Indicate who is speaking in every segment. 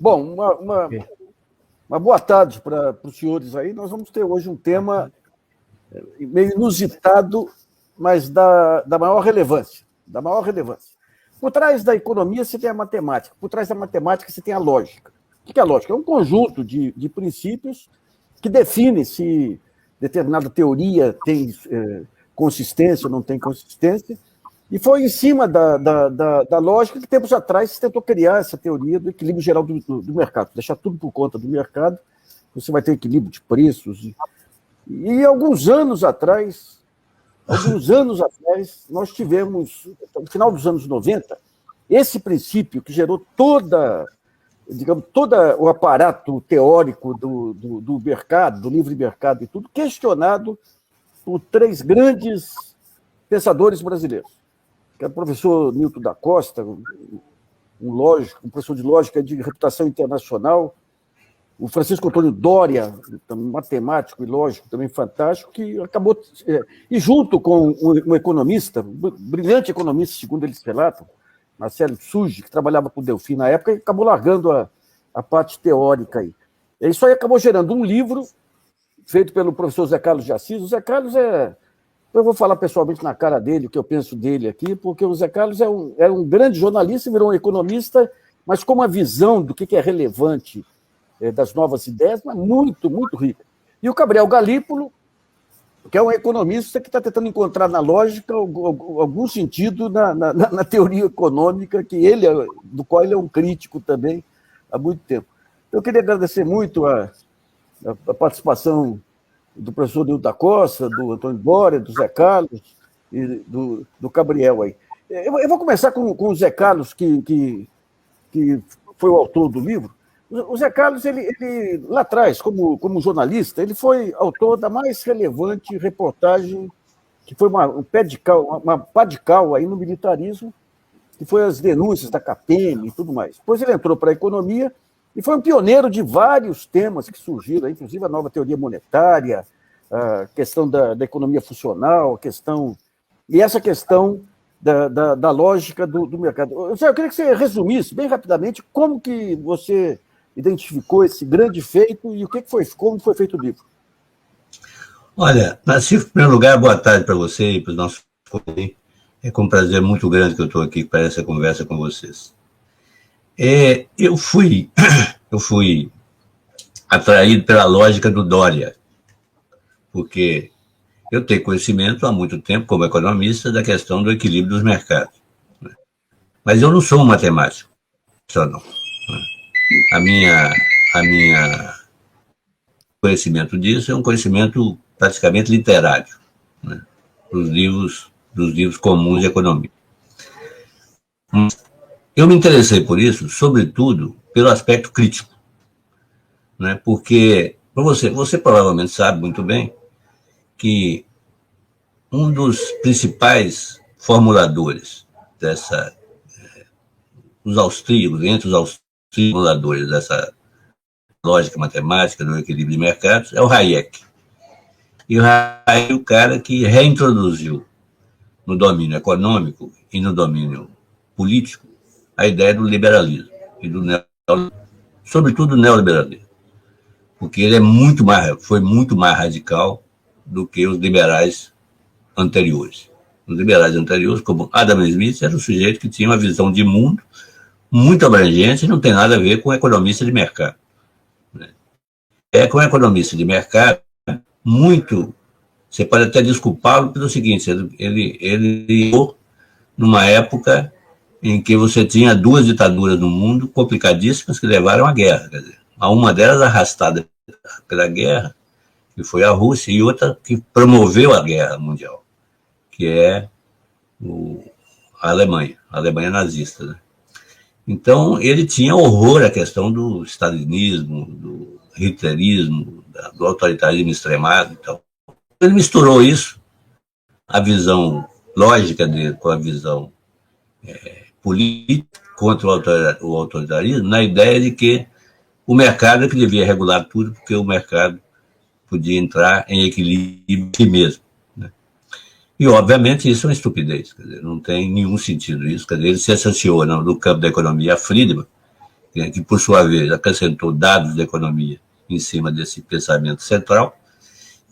Speaker 1: Bom, uma boa tarde para os senhores aí. Nós vamos ter hoje um tema meio inusitado, mas da maior relevância. Da maior relevância. Por trás da economia você tem a matemática, por trás da matemática você tem a lógica. O que é a lógica? É um conjunto de princípios que define se determinada teoria tem consistência ou não tem consistência. E foi em cima da lógica que, tempos atrás, se tentou criar essa teoria do equilíbrio geral do mercado, deixar tudo por conta do mercado, você vai ter equilíbrio de preços. E alguns anos atrás, nós tivemos, no final dos anos 90, esse princípio que gerou todo o aparato teórico do mercado, do livre mercado e tudo, questionado por três grandes pensadores brasileiros, que é o professor Newton da Costa, um professor de lógica de reputação internacional, o Francisco Antônio Doria, matemático e lógico também fantástico, que acabou, e junto com um economista, um brilhante economista, segundo eles relatam, Marcelo Tsuji, que trabalhava com o Delfim na época, e acabou largando a parte teórica aí. Isso aí acabou gerando um livro feito pelo professor Zé Carlos de Assis. O Zé Carlos eu vou falar pessoalmente na cara dele o que eu penso dele aqui, porque o Zé Carlos era um grande jornalista, virou um economista, mas com uma visão do que é relevante das novas ideias, mas muito, muito rica. E o Gabriel Galípolo, que é um economista que está tentando encontrar na lógica algum sentido na teoria econômica, do qual ele é um crítico também há muito tempo. Eu queria agradecer muito a participação do professor Nilton da Costa, do Antônio Doria, do Zé Carlos e do Gabriel aí. Eu vou começar com o Zé Carlos, que foi o autor do livro. O Zé Carlos, ele lá atrás, como jornalista, ele foi autor da mais relevante reportagem, que foi uma pá de cal aí no militarismo, que foi as denúncias da CAPEM e tudo mais. Depois ele entrou para a economia e foi um pioneiro de vários temas que surgiram, inclusive a nova teoria monetária, a questão da economia funcional, e essa questão da lógica do mercado. Eu queria que você resumisse, bem rapidamente, como que você identificou esse grande feito e como foi feito o livro.
Speaker 2: Olha, Nassif, em primeiro lugar, boa tarde para você e para os nossos colegas. É com um prazer muito grande que eu estou aqui para essa conversa com vocês. Eu fui atraído pela lógica do Doria, porque eu tenho conhecimento há muito tempo, como economista, da questão do equilíbrio dos mercados. Mas eu não sou um matemático, só não. A minha conhecimento disso é um conhecimento praticamente literário, né, dos livros comuns de economia. Eu me interessei por isso, sobretudo, pelo aspecto crítico, né, porque você provavelmente sabe muito bem que um dos principais formuladores os austríacos, entre os austríacos formuladores dessa lógica matemática do equilíbrio de mercados, é o Hayek. E o Hayek é o cara que reintroduziu no domínio econômico e no domínio político a ideia do liberalismo, e sobretudo do neoliberalismo, porque ele foi muito mais radical do que os liberais anteriores. Os liberais anteriores, como Adam Smith, era um sujeito que tinha uma visão de mundo muito abrangente e não tem nada a ver com economista de mercado. Com um economista de mercado, você pode até desculpá-lo pelo seguinte, ele numa época em que você tinha duas ditaduras no mundo complicadíssimas que levaram à guerra. Quer dizer, uma delas arrastada pela guerra, que foi a Rússia, e outra que promoveu a guerra mundial, que é a Alemanha nazista, né? Então, ele tinha horror à questão do stalinismo, do hitlerismo, do autoritarismo extremado. Então, ele misturou isso, a visão lógica dele com a visão política contra o autoritarismo, na ideia de que o mercado é que devia regular tudo, porque o mercado podia entrar em equilíbrio em si mesmo, né? E, obviamente, isso é uma estupidez, quer dizer, não tem nenhum sentido isso. Quer dizer, ele se associou no campo da economia a Friedman, que, por sua vez, acrescentou dados da economia em cima desse pensamento central,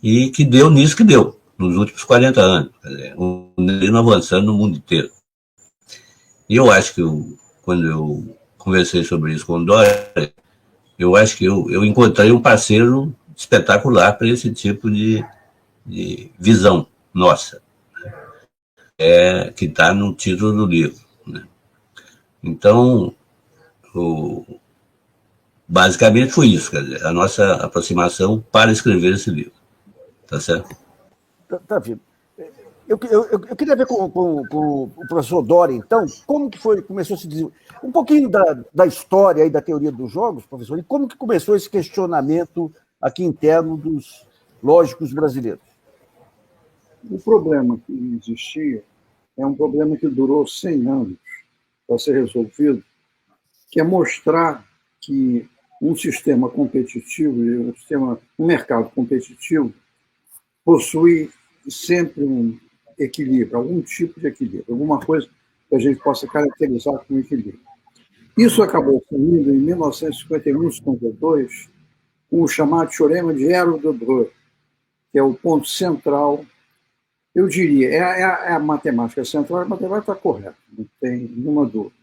Speaker 2: e que deu nisso que deu, nos últimos 40 anos. Quer dizer, o neoliberalismo avançando no mundo inteiro. E eu acho que, quando eu conversei sobre isso com o Dória, eu acho que eu encontrei um parceiro espetacular para esse tipo de visão nossa, que está no título do livro, né? Então, basicamente foi isso, quer dizer, a nossa aproximação para escrever esse livro. Tá certo?
Speaker 1: Tá, vindo. Eu queria ver com o professor Dória, então, como que foi, começou a se desenvolver, um pouquinho da história e da teoria dos jogos, professor, e como que começou esse questionamento aqui interno dos lógicos brasileiros.
Speaker 3: O problema que existia é um problema que durou 100 anos para ser resolvido, que é mostrar que um sistema competitivo, um mercado competitivo, possui sempre um equilíbrio, algum tipo de equilíbrio, alguma coisa que a gente possa caracterizar como equilíbrio. Isso acabou sumindo em 1951-52, com o chamado Teorema de Hérodo-Dreux, que é o ponto central, eu diria, é a matemática central, a matemática está correta, não tem nenhuma dúvida.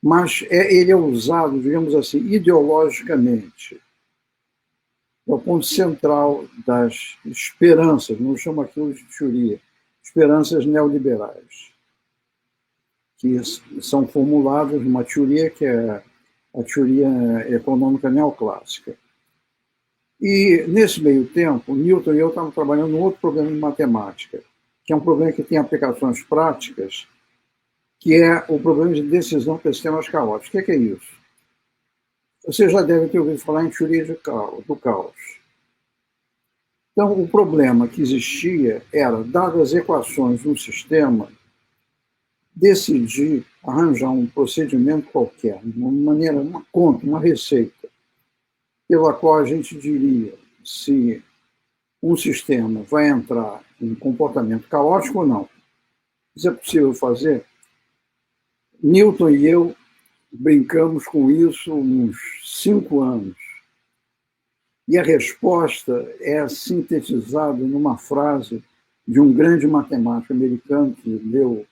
Speaker 3: Mas ele é usado, digamos assim, ideologicamente. É o ponto central das esperanças, não chamo aquilo de teoria, esperanças neoliberais, que são formuladas numa teoria que é a teoria econômica neoclássica. E, nesse meio tempo, Newton e eu estávamos trabalhando num outro problema de matemática, que é um problema que tem aplicações práticas, que é o problema de decisão para sistemas caóticos. O que é isso? Você já deve ter ouvido falar em teoria do caos. Então, o problema que existia era, dadas as equações de um sistema, decidir arranjar um procedimento qualquer, uma maneira, uma conta, uma receita, pela qual a gente diria se um sistema vai entrar em comportamento caótico ou não. Isso é possível fazer? Newton e eu brincamos com isso uns 5 anos. E a resposta é sintetizada numa frase de um grande matemático americano que leu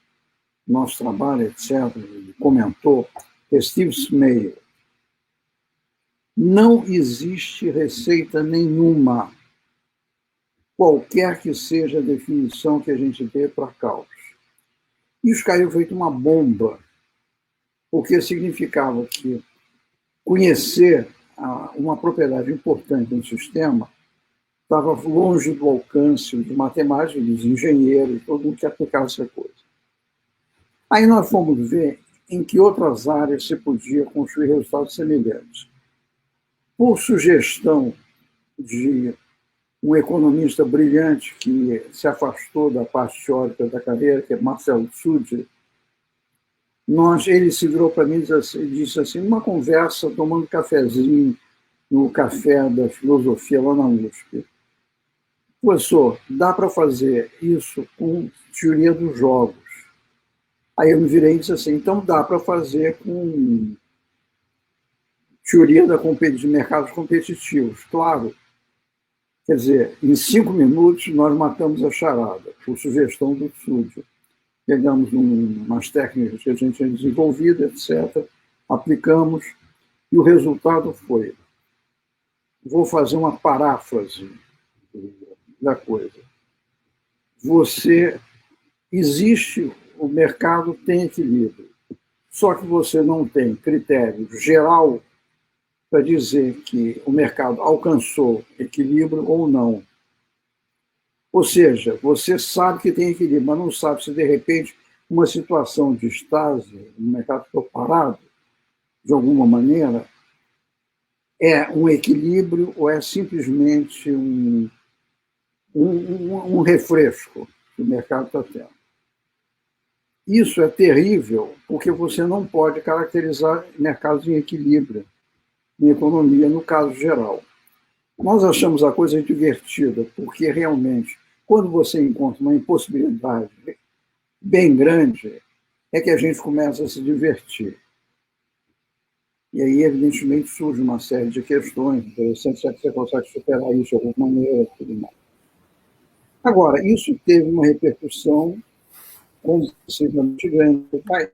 Speaker 3: nosso trabalho, etc., e comentou, Steve Smale. Não existe receita nenhuma, qualquer que seja a definição que a gente dê para caos. Isso caiu feito uma bomba, porque significava que conhecer uma propriedade importante no sistema estava longe do alcance dos matemáticos, dos engenheiros, todo mundo que aplicava essa coisa. Aí nós fomos ver em que outras áreas se podia construir resultados semelhantes. Por sugestão de um economista brilhante que se afastou da parte teórica da carreira, que é Marcel Suder, ele se virou para mim e disse assim, numa conversa, tomando cafezinho no café da filosofia lá na USP, professor, dá para fazer isso com teoria dos jogos. Aí eu me virei e disse assim, então dá para fazer com teoria de mercados competitivos, claro. Quer dizer, em 5 minutos nós matamos a charada, por sugestão do Suder. Pegamos umas técnicas que a gente tinha desenvolvido, etc., aplicamos, e o resultado foi, vou fazer uma paráfrase da coisa. Existe, o mercado tem equilíbrio, só que você não tem critério geral para dizer que o mercado alcançou equilíbrio ou não. Ou seja, você sabe que tem equilíbrio, mas não sabe se, de repente, uma situação de estase, o mercado ficou parado, de alguma maneira, é um equilíbrio ou é simplesmente um refresco que o mercado está tendo. Isso é terrível, porque você não pode caracterizar mercados em equilíbrio, em economia, no caso geral. Nós achamos a coisa divertida, porque realmente, quando você encontra uma impossibilidade bem grande, é que a gente começa a se divertir. E aí, evidentemente, surge uma série de questões interessantes, será que você consegue superar isso de alguma maneira, tudo mais. Agora, isso teve uma repercussão consideravelmente grande, vai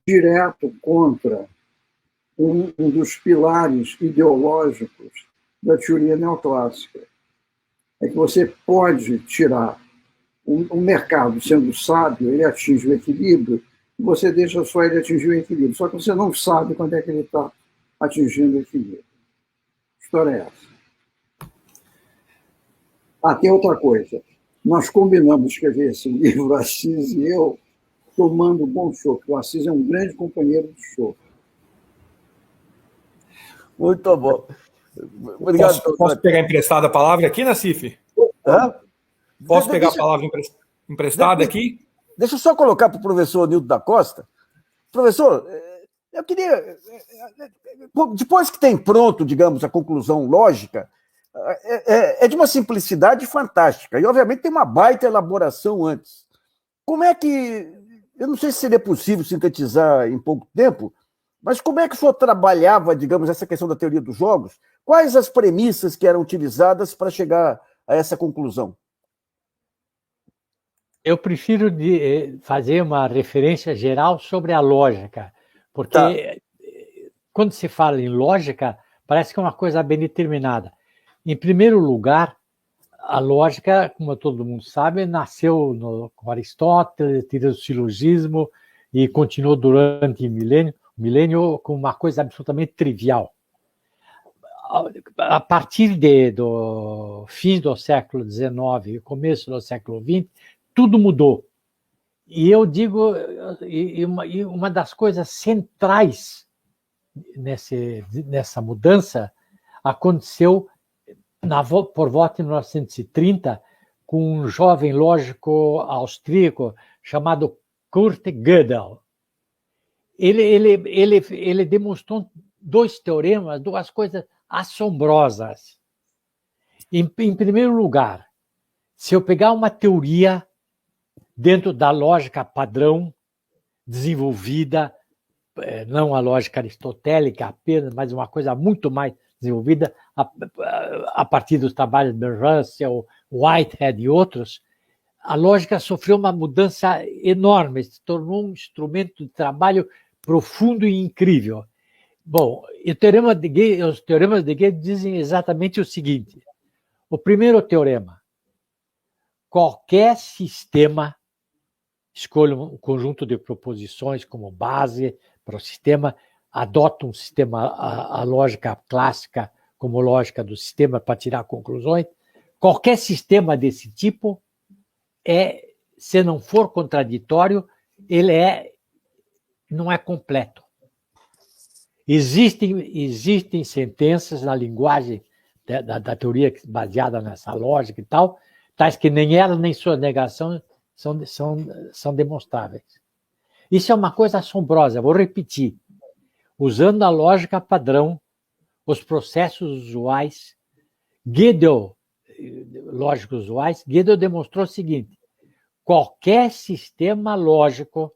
Speaker 3: direto contra um dos pilares ideológicos da teoria neoclássica. É que você pode tirar o mercado sendo sábio, ele atinge o equilíbrio, e você deixa só ele atingir o equilíbrio. Só que você não sabe quando é que ele está atingindo o equilíbrio. A história é essa. Ah, tem outra coisa. Nós combinamos escrever esse livro, Assis e eu, tomando bom chopp. O Assis é um grande companheiro de chopp.
Speaker 1: Muito bom. Obrigado.
Speaker 4: Posso pegar emprestada a palavra aqui, Nassif?
Speaker 1: Hã?
Speaker 4: Posso pegar a palavra emprestada aqui?
Speaker 1: Deixa eu só colocar para o professor Nildo da Costa. Professor, eu queria... Depois que tem pronto, digamos, a conclusão lógica, é de uma simplicidade fantástica. E, obviamente, tem uma baita elaboração antes. Como é que... Eu não sei se seria possível sintetizar em pouco tempo, mas como é que o senhor trabalhava, digamos, essa questão da teoria dos jogos? Quais as premissas que eram utilizadas para chegar a essa conclusão?
Speaker 5: Eu prefiro fazer uma referência geral sobre a lógica, porque quando se fala em lógica, parece que é uma coisa bem determinada. Em primeiro lugar, a lógica, como todo mundo sabe, nasceu com Aristóteles, tirou o silogismo e continuou durante o milênio como uma coisa absolutamente trivial. A partir do fim do século XIX e começo do século XX, tudo mudou. E eu digo, uma das coisas centrais nessa mudança aconteceu por volta de 1930 com um jovem lógico austríaco chamado Kurt Gödel. Ele demonstrou dois teoremas, duas coisas assombrosas. Em primeiro lugar, se eu pegar uma teoria dentro da lógica padrão desenvolvida, não a lógica aristotélica apenas, mas uma coisa muito mais desenvolvida a partir dos trabalhos de Russell, Whitehead e outros, a lógica sofreu uma mudança enorme, se tornou um instrumento de trabalho profundo e incrível. Bom, os teoremas de Gödel dizem exatamente o seguinte. O primeiro teorema: qualquer sistema, escolha um conjunto de proposições como base para o sistema, adota um sistema, a lógica clássica como lógica do sistema para tirar conclusões. Qualquer sistema desse tipo, se não for contraditório, ele não é completo. Existem sentenças na linguagem da teoria baseada nessa lógica e tal, tais que nem ela nem sua negação são demonstráveis. Isso é uma coisa assombrosa, vou repetir. Usando a lógica padrão, os processos usuais, lógicos usuais, Gödel demonstrou o seguinte: qualquer sistema lógico,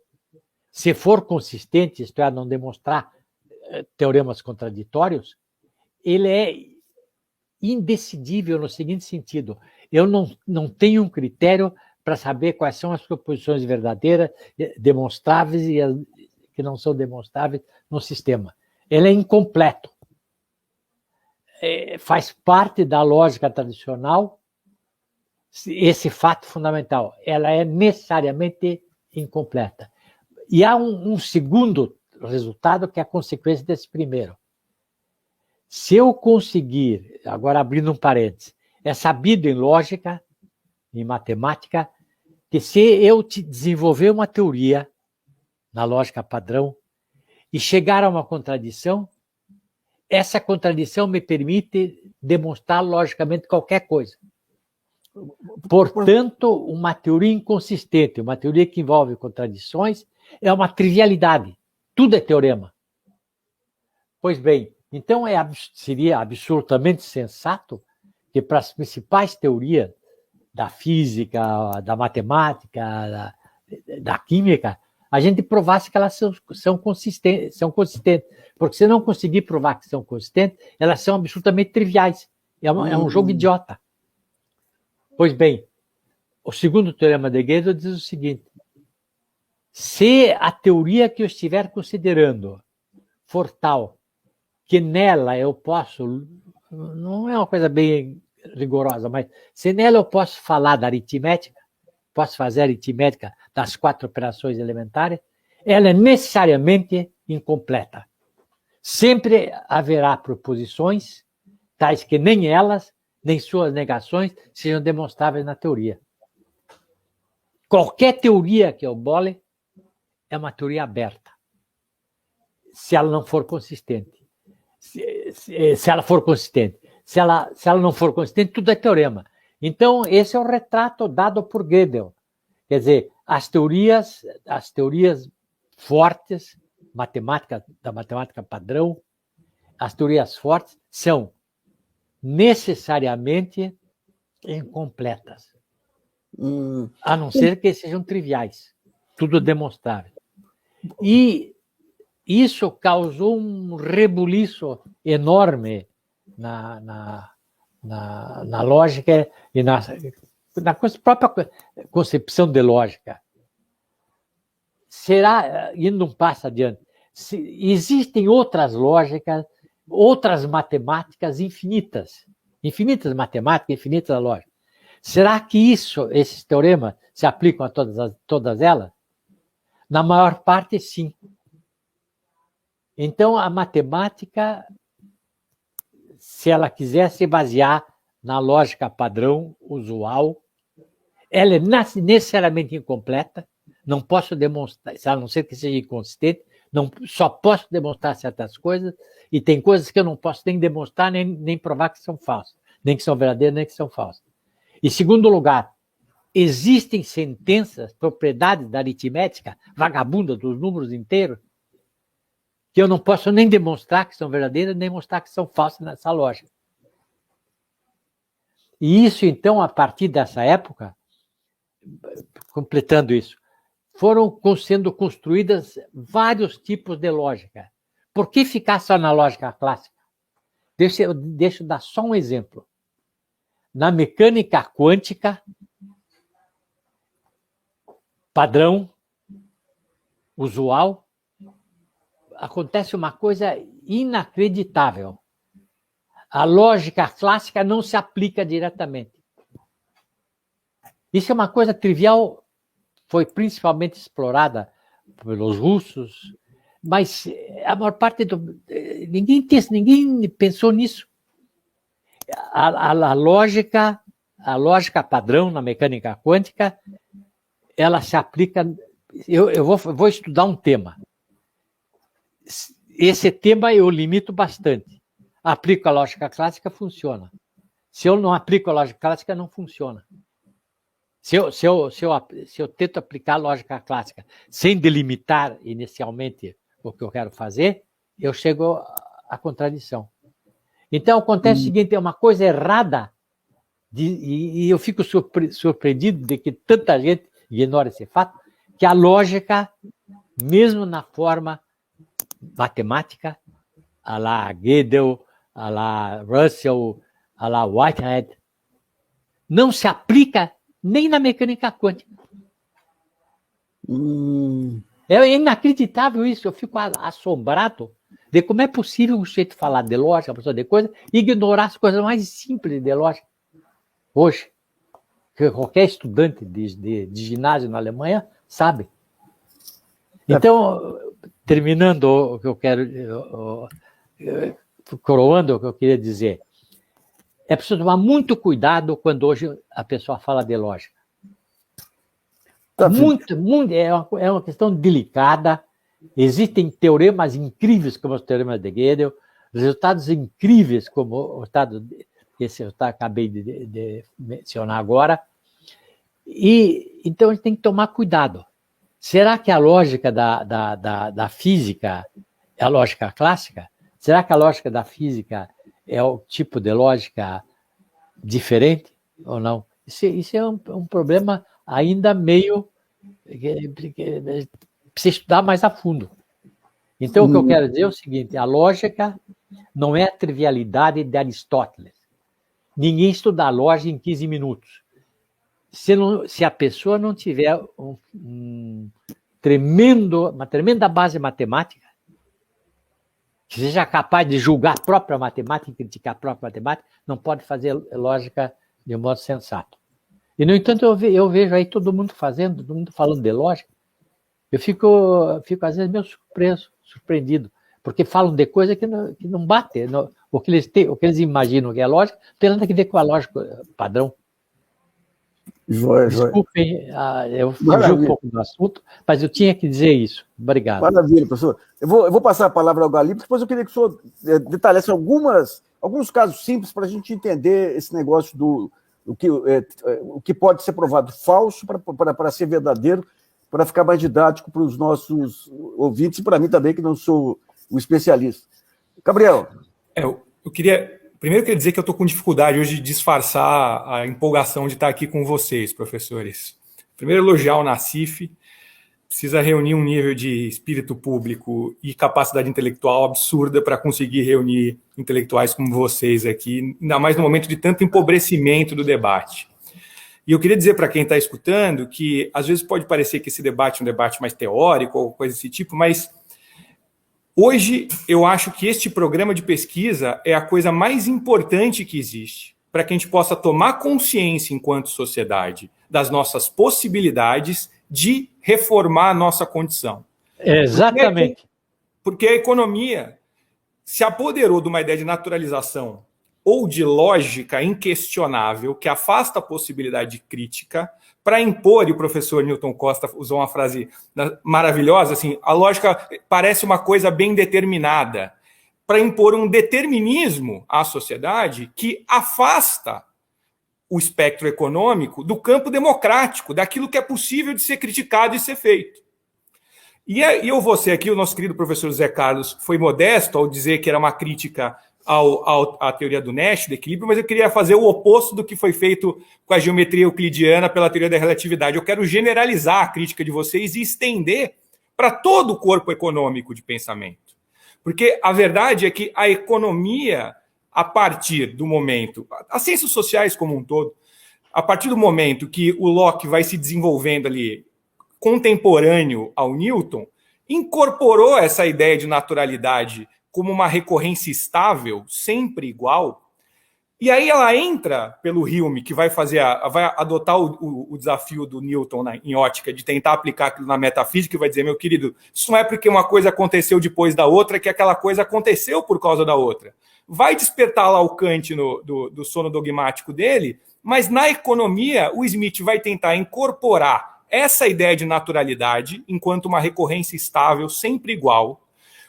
Speaker 5: se for consistente, isto é, não demonstrar teoremas contraditórios, ele é indecidível no seguinte sentido: eu não tenho um critério para saber quais são as proposições verdadeiras, demonstráveis e as que não são demonstráveis no sistema. Ele é incompleto. Faz parte da lógica tradicional esse fato fundamental. Ela é necessariamente incompleta. E há um segundo resultado que é a consequência desse primeiro. Se eu conseguir, agora abrindo um parênteses, é sabido em lógica, em matemática, que se eu desenvolver uma teoria na lógica padrão e chegar a uma contradição, essa contradição me permite demonstrar logicamente qualquer coisa. Portanto, uma teoria inconsistente, uma teoria que envolve contradições, é uma trivialidade. Tudo é teorema. Pois bem, então seria absolutamente sensato que para as principais teorias da física, da matemática, da química, a gente provasse que elas são consistentes, porque se não conseguir provar que são consistentes, elas são absolutamente triviais. É um jogo idiota. Pois bem, o segundo teorema de Gödel diz o seguinte: se a teoria que eu estiver considerando for tal que nela eu posso, não é uma coisa bem rigorosa, mas se nela eu posso falar da aritmética, posso fazer a aritmética das 4 operações elementares, ela é necessariamente incompleta. Sempre haverá proposições, tais que nem elas, nem suas negações, sejam demonstráveis na teoria. Qualquer teoria que eu bole é uma teoria aberta, se ela não for consistente. Se ela for consistente. Se ela não for consistente, tudo é teorema. Então, esse é o retrato dado por Gödel. Quer dizer, as teorias fortes, da matemática padrão, as teorias fortes são necessariamente incompletas, a não ser que sejam triviais, tudo demonstrável. E isso causou um rebuliço enorme na lógica e na própria concepção de lógica. Será, indo um passo adiante, existem outras lógicas, outras matemáticas infinitas matemáticas, infinitas lógicas. Será que esses teoremas se aplicam a todas elas? Na maior parte, sim. Então, a matemática, se ela quiser se basear na lógica padrão usual, ela é necessariamente incompleta, não posso demonstrar, a não ser que seja inconsistente, só posso demonstrar certas coisas, e tem coisas que eu não posso nem demonstrar, nem provar que são falsas, nem que são verdadeiras, nem que são falsas. Em segundo lugar, existem sentenças, propriedades da aritmética, vagabunda dos números inteiros, que eu não posso nem demonstrar que são verdadeiras, nem mostrar que são falsas nessa lógica. E isso, então, a partir dessa época, completando isso, foram sendo construídas vários tipos de lógica. Por que ficar só na lógica clássica? Deixa eu dar só um exemplo. Na mecânica quântica, padrão, usual, acontece uma coisa inacreditável. A lógica clássica não se aplica diretamente. Isso é uma coisa trivial, foi principalmente explorada pelos russos, mas a maior parte ninguém pensou nisso. A lógica padrão na mecânica quântica, ela se aplica. Eu vou estudar um tema. Esse tema eu limito bastante. Aplico a lógica clássica, funciona. Se eu não aplico a lógica clássica, não funciona. Se eu tento aplicar a lógica clássica sem delimitar inicialmente o que eu quero fazer, eu chego à contradição. Então, acontece o seguinte, é uma coisa errada, e eu fico surpreendido de que tanta gente ignora esse fato, que a lógica, mesmo na forma matemática, a la Gödel, a la Russell, a la Whitehead, não se aplica nem na mecânica quântica. É inacreditável isso, eu fico assombrado de como é possível um sujeito falar de lógica, de coisa, e ignorar as coisas mais simples de lógica. Hoje, que qualquer estudante de ginásio na Alemanha sabe. Então, terminando o que eu quero, coroando o que eu queria dizer, é preciso tomar muito cuidado quando hoje a pessoa fala de lógica. É uma questão delicada. Existem teoremas incríveis, como os teoremas de Gödel, resultados incríveis, como o resultado esse eu acabei de mencionar agora. E então a gente tem que tomar cuidado. Será que a lógica da física é a lógica clássica? Será que a lógica da física é o tipo de lógica diferente ou não? Isso é um problema ainda meio precisa estudar mais a fundo. Então, o que eu quero dizer é o seguinte, a lógica não é a trivialidade de Aristóteles. Ninguém estuda a lógica em 15 minutos. Se a pessoa não tiver uma tremenda base matemática, que seja capaz de julgar a própria matemática e criticar a própria matemática, não pode fazer lógica de um modo sensato. E, no entanto, eu vejo aí todo mundo falando de lógica, eu fico às vezes, meio surpreendido, porque falam de coisa que não bate. O que eles imaginam que é lógica não tem nada a ver com a lógica padrão.
Speaker 1: Joia.
Speaker 5: Desculpem, eu fugi um pouco do assunto, mas eu tinha que dizer isso. Obrigado.
Speaker 1: Maravilha, professor. Eu vou passar a palavra ao Galípolo, depois eu queria que o senhor detalhasse alguns casos simples para a gente entender esse negócio o que pode ser provado falso para ser verdadeiro, para ficar mais didático para os nossos ouvintes e para mim também, que não sou o especialista. Gabriel.
Speaker 4: Eu queria dizer que eu estou com dificuldade hoje de disfarçar a empolgação de estar aqui com vocês, professores. Primeiro, elogiar o Nassif. Precisa reunir um nível de espírito público e capacidade intelectual absurda para conseguir reunir intelectuais como vocês aqui, ainda mais no momento de tanto empobrecimento do debate. E eu queria dizer para quem está escutando que, às vezes, pode parecer que esse debate é um debate mais teórico ou coisa desse tipo, mas hoje eu acho que este programa de pesquisa é a coisa mais importante que existe para que a gente possa tomar consciência, enquanto sociedade, das nossas possibilidades de reformar a nossa condição.
Speaker 5: Exatamente.
Speaker 4: Porque a economia se apoderou de uma ideia de naturalização ou de lógica inquestionável que afasta a possibilidade de crítica para impor, e o professor Newton Costa usou uma frase maravilhosa, assim, a lógica parece uma coisa bem determinada, para impor um determinismo à sociedade que afasta o espectro econômico do campo democrático, daquilo que é possível de ser criticado e ser feito. E eu vou ser aqui, o nosso querido professor Zé Carlos foi modesto ao dizer que era uma crítica à teoria do Nash, do equilíbrio, mas eu queria fazer o oposto do que foi feito com a geometria euclidiana pela teoria da relatividade. Eu quero generalizar a crítica de vocês e estender para todo o corpo econômico de pensamento. Porque a verdade é que a economia, a partir do momento, as ciências sociais como um todo, a partir do momento que o Locke vai se desenvolvendo ali, contemporâneo ao Newton, incorporou essa ideia de naturalidade como uma recorrência estável, sempre igual, e aí ela entra pelo Hume, que vai adotar o desafio do Newton em ótica, de tentar aplicar aquilo na metafísica, e vai dizer, meu querido, isso não é porque uma coisa aconteceu depois da outra, que aquela coisa aconteceu por causa da outra. Vai despertar lá o Kant do sono dogmático dele, mas na economia o Smith vai tentar incorporar essa ideia de naturalidade enquanto uma recorrência estável, sempre igual,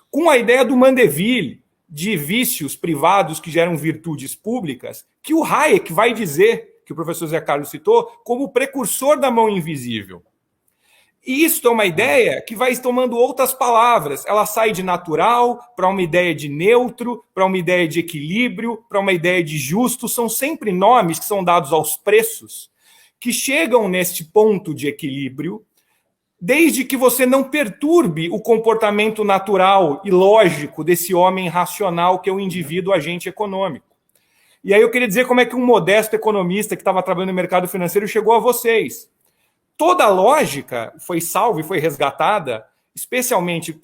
Speaker 4: com a ideia do Mandeville, de vícios privados que geram virtudes públicas, que o Hayek vai dizer, que o professor Zé Carlos citou, como o precursor da mão invisível. E isso é uma ideia que vai tomando outras palavras. Ela sai de natural para uma ideia de neutro, para uma ideia de equilíbrio, para uma ideia de justo. São sempre nomes que são dados aos preços que chegam neste ponto de equilíbrio, desde que você não perturbe o comportamento natural e lógico desse homem racional que é o indivíduo agente econômico. E aí eu queria dizer como é que um modesto economista que estava trabalhando no mercado financeiro chegou a vocês. Toda a lógica foi salva e foi resgatada, especialmente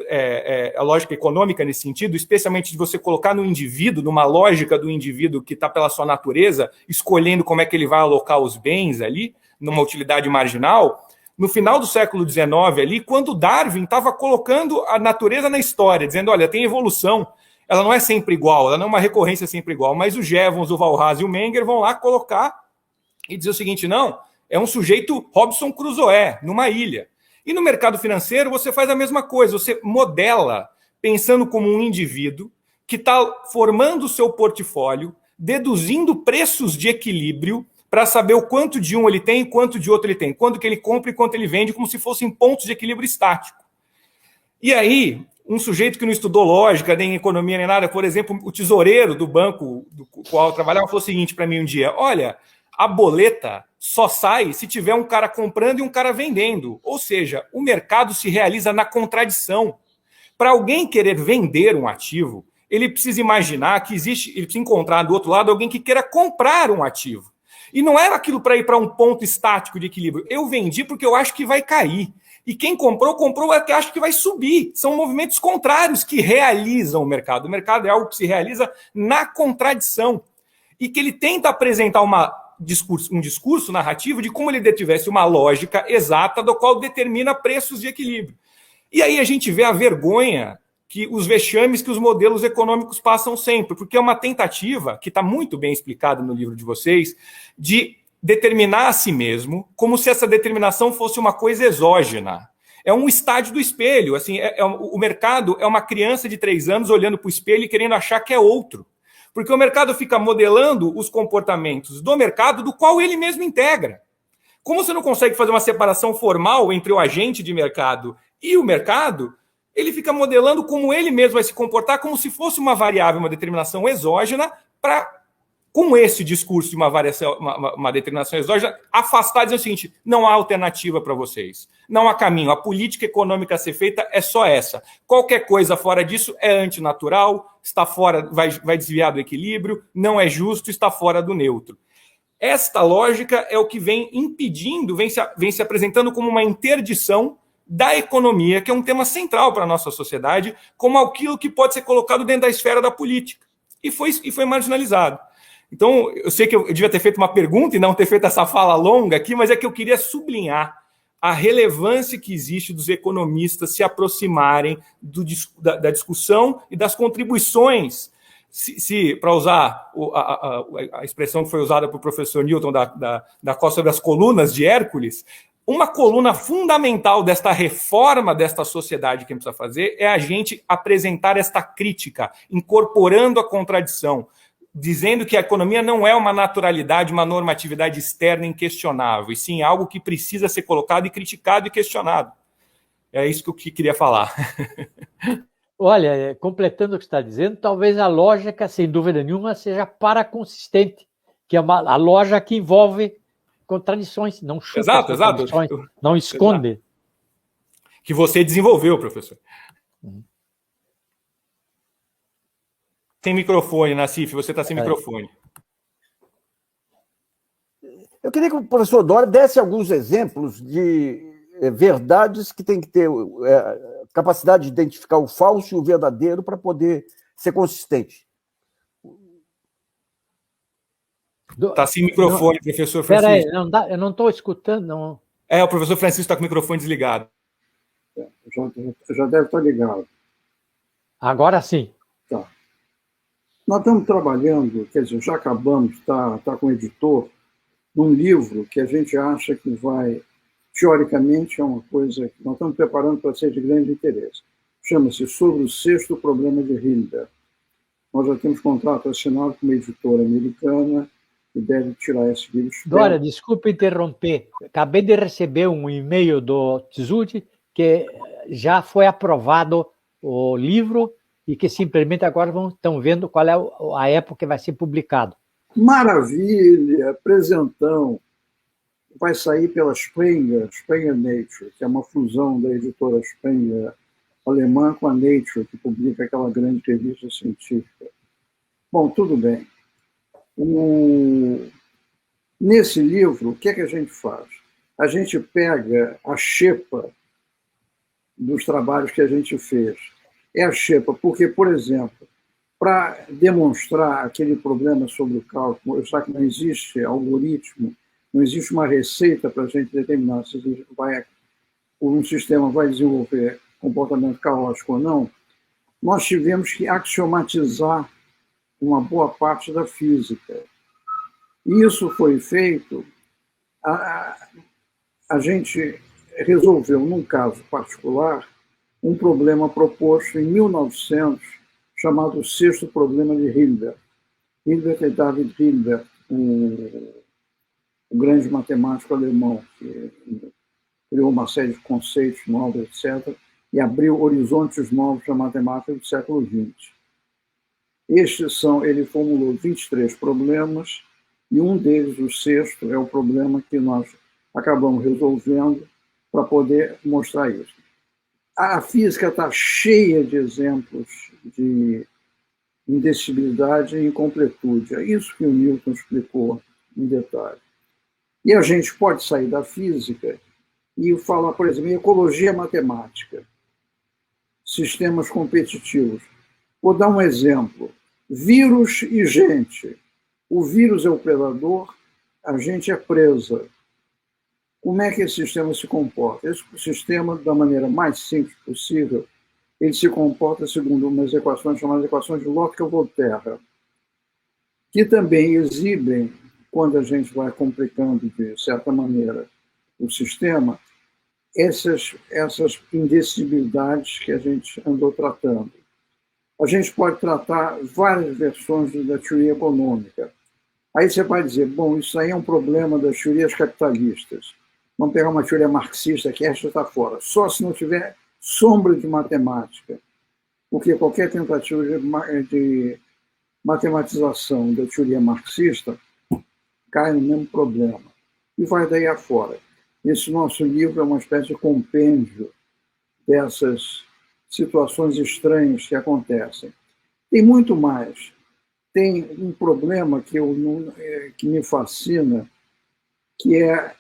Speaker 4: a lógica econômica nesse sentido, especialmente de você colocar no indivíduo, numa lógica do indivíduo que está pela sua natureza, escolhendo como é que ele vai alocar os bens ali, numa utilidade marginal. No final do século XIX, ali, quando Darwin estava colocando a natureza na história, dizendo, olha, tem evolução, ela não é sempre igual, ela não é uma recorrência sempre igual, mas o Jevons, o Walras e o Menger vão lá colocar e dizer o seguinte, não, é um sujeito Robinson Crusoe, numa ilha. E no mercado financeiro você faz a mesma coisa, você modela, pensando como um indivíduo que está formando o seu portfólio, deduzindo preços de equilíbrio, para saber o quanto de um ele tem e quanto de outro ele tem, quando que ele compra e quanto ele vende, como se fossem pontos de equilíbrio estático. E aí, um sujeito que não estudou lógica, nem economia, nem nada, por exemplo, o tesoureiro do banco do qual eu trabalhava, falou o seguinte para mim um dia, olha, a boleta só sai se tiver um cara comprando e um cara vendendo. Ou seja, o mercado se realiza na contradição. Para alguém querer vender um ativo, ele precisa imaginar que existe, ele precisa encontrar do outro lado alguém que queira comprar um ativo. E não era aquilo para ir para um ponto estático de equilíbrio. Eu vendi porque eu acho que vai cair. E quem comprou, comprou porque acha que vai subir. São movimentos contrários que realizam o mercado. O mercado é algo que se realiza na contradição. E que ele tenta apresentar um discurso narrativo de como ele tivesse uma lógica exata do qual determina preços de equilíbrio. E aí a gente vê a vergonha, que os vexames que os modelos econômicos passam sempre, porque é uma tentativa, que está muito bem explicada no livro de vocês, de determinar a si mesmo como se essa determinação fosse uma coisa exógena. É um estádio do espelho. Assim, o mercado é uma criança de 3 anos olhando para o espelho e querendo achar que é outro. Porque o mercado fica modelando os comportamentos do mercado do qual ele mesmo integra. Como você não consegue fazer uma separação formal entre o agente de mercado e o mercado, ele fica modelando como ele mesmo vai se comportar, como se fosse uma variável, uma determinação exógena, para, com esse discurso de uma determinação exógena, afastar, dizer o seguinte: não há alternativa para vocês, não há caminho, a política econômica a ser feita é só essa. Qualquer coisa fora disso é antinatural, está fora, vai desviar do equilíbrio, não é justo, está fora do neutro. Esta lógica é o que vem impedindo, vem se apresentando como uma interdição da economia, que é um tema central para a nossa sociedade, como aquilo que pode ser colocado dentro da esfera da política. E foi marginalizado. Então, eu sei que eu devia ter feito uma pergunta e não ter feito essa fala longa aqui, mas é que eu queria sublinhar a relevância que existe dos economistas se aproximarem da discussão e das contribuições. Para usar a expressão que foi usada pelo professor Newton da Costa sobre as colunas de Hércules, uma coluna fundamental desta reforma desta sociedade que a gente precisa fazer é a gente apresentar esta crítica, incorporando a contradição, dizendo que a economia não é uma naturalidade, uma normatividade externa inquestionável, e sim algo que precisa ser colocado e criticado e questionado. É isso que eu queria falar.
Speaker 5: Olha, completando o que você está dizendo, talvez a lógica, sem dúvida nenhuma, seja paraconsistente, que é a lógica que envolve contradições, não chupa contradições, não esconde.
Speaker 4: Exato. Que você desenvolveu, professor. Sem microfone, Nassif, você está sem microfone.
Speaker 1: Eu queria que o professor Dória desse alguns exemplos de verdades que tem que ter capacidade de identificar o falso e o verdadeiro para poder ser consistente.
Speaker 4: Está sem microfone, professor Francisco.
Speaker 5: Espera aí, eu não estou escutando. Não.
Speaker 4: O professor Francisco está com o microfone desligado.
Speaker 3: Já deve estar ligado.
Speaker 5: Agora sim.
Speaker 3: Tá. Nós estamos trabalhando, quer dizer, já acabamos, está com o editor, num livro que a gente acha que vai, teoricamente, é uma coisa que nós estamos preparando para ser de grande interesse. Chama-se Sobre o Sexto Problema de Hilbert. Nós já temos contrato assinado com uma editora americana que deve tirar esse livro.
Speaker 5: Dória, desculpe interromper. Acabei de receber um e-mail do Tsuji que já foi aprovado o livro e que simplesmente agora estão vendo qual é a época que vai ser publicado.
Speaker 3: Maravilha, presentão. Vai sair pela Springer Nature, que é uma fusão da editora Springer alemã com a Nature, que publica aquela grande revista científica. Bom, tudo bem. Nesse livro, o que é que a gente faz? A gente pega a xepa dos trabalhos que a gente fez. É a xepa, porque, por exemplo, para demonstrar aquele problema sobre o cálculo, já que não existe algoritmo, não existe uma receita para a gente determinar se um sistema vai desenvolver comportamento caótico ou não, nós tivemos que axiomatizar uma boa parte da física. Isso foi feito, a gente resolveu, num caso particular, um problema proposto em 1900, chamado o Sexto Problema de Hilbert. Hilbert é David Hilbert, o grande matemático alemão, que criou uma série de conceitos novos, etc., e abriu horizontes novos da matemática do século XX. Ele formulou 23 problemas E um deles, o sexto, é o problema que nós acabamos resolvendo para poder mostrar isso. A física está cheia de exemplos de indecibilidade e incompletude. É isso que o Newton explicou em detalhe. E a gente pode sair da física e falar, por exemplo, em ecologia matemática, sistemas competitivos. Vou dar um exemplo. Vírus e gente. O vírus é o predador, a gente é presa. Como é que esse sistema se comporta? Esse sistema, da maneira mais simples possível, ele se comporta segundo umas equações chamadas equações de Lotka-Volterra, que também exibem, quando a gente vai complicando de certa maneira o sistema, essas indecibilidades que a gente andou tratando. A gente pode tratar várias versões da teoria econômica. Aí você vai dizer, bom, isso aí é um problema das teorias capitalistas. Vamos pegar uma teoria marxista que esta está fora. Só se não tiver sombra de matemática, porque qualquer tentativa de matematização da teoria marxista cai no mesmo problema. E vai daí afora. Esse nosso livro é uma espécie de compêndio dessas situações estranhas que acontecem. Tem muito mais. Tem um problema que me fascina, que é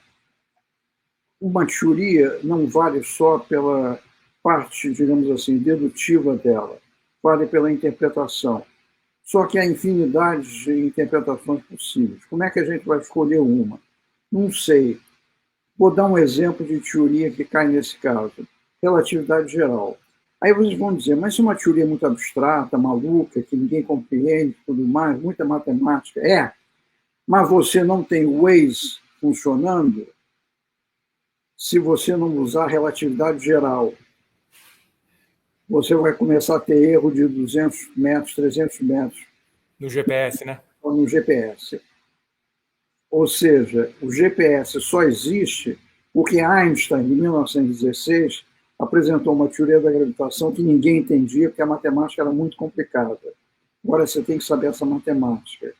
Speaker 3: uma teoria não vale só pela parte, digamos assim, dedutiva dela, vale pela interpretação. Só que há infinidade de interpretações possíveis. Como é que a gente vai escolher uma? Não sei. Vou dar um exemplo de teoria que cai nesse caso. Relatividade geral. Aí vocês vão dizer, mas se uma teoria muito abstrata, maluca, que ninguém compreende, tudo mais, muita matemática. Mas você não tem Waze funcionando se você não usar relatividade geral. Você vai começar a ter erro de 200 metros, 300 metros.
Speaker 4: No GPS, né?
Speaker 3: No GPS. Ou seja, o GPS só existe porque Einstein, em 1916, apresentou uma teoria da gravitação que ninguém entendia, porque a matemática era muito complicada. Agora você tem que saber essa matemática.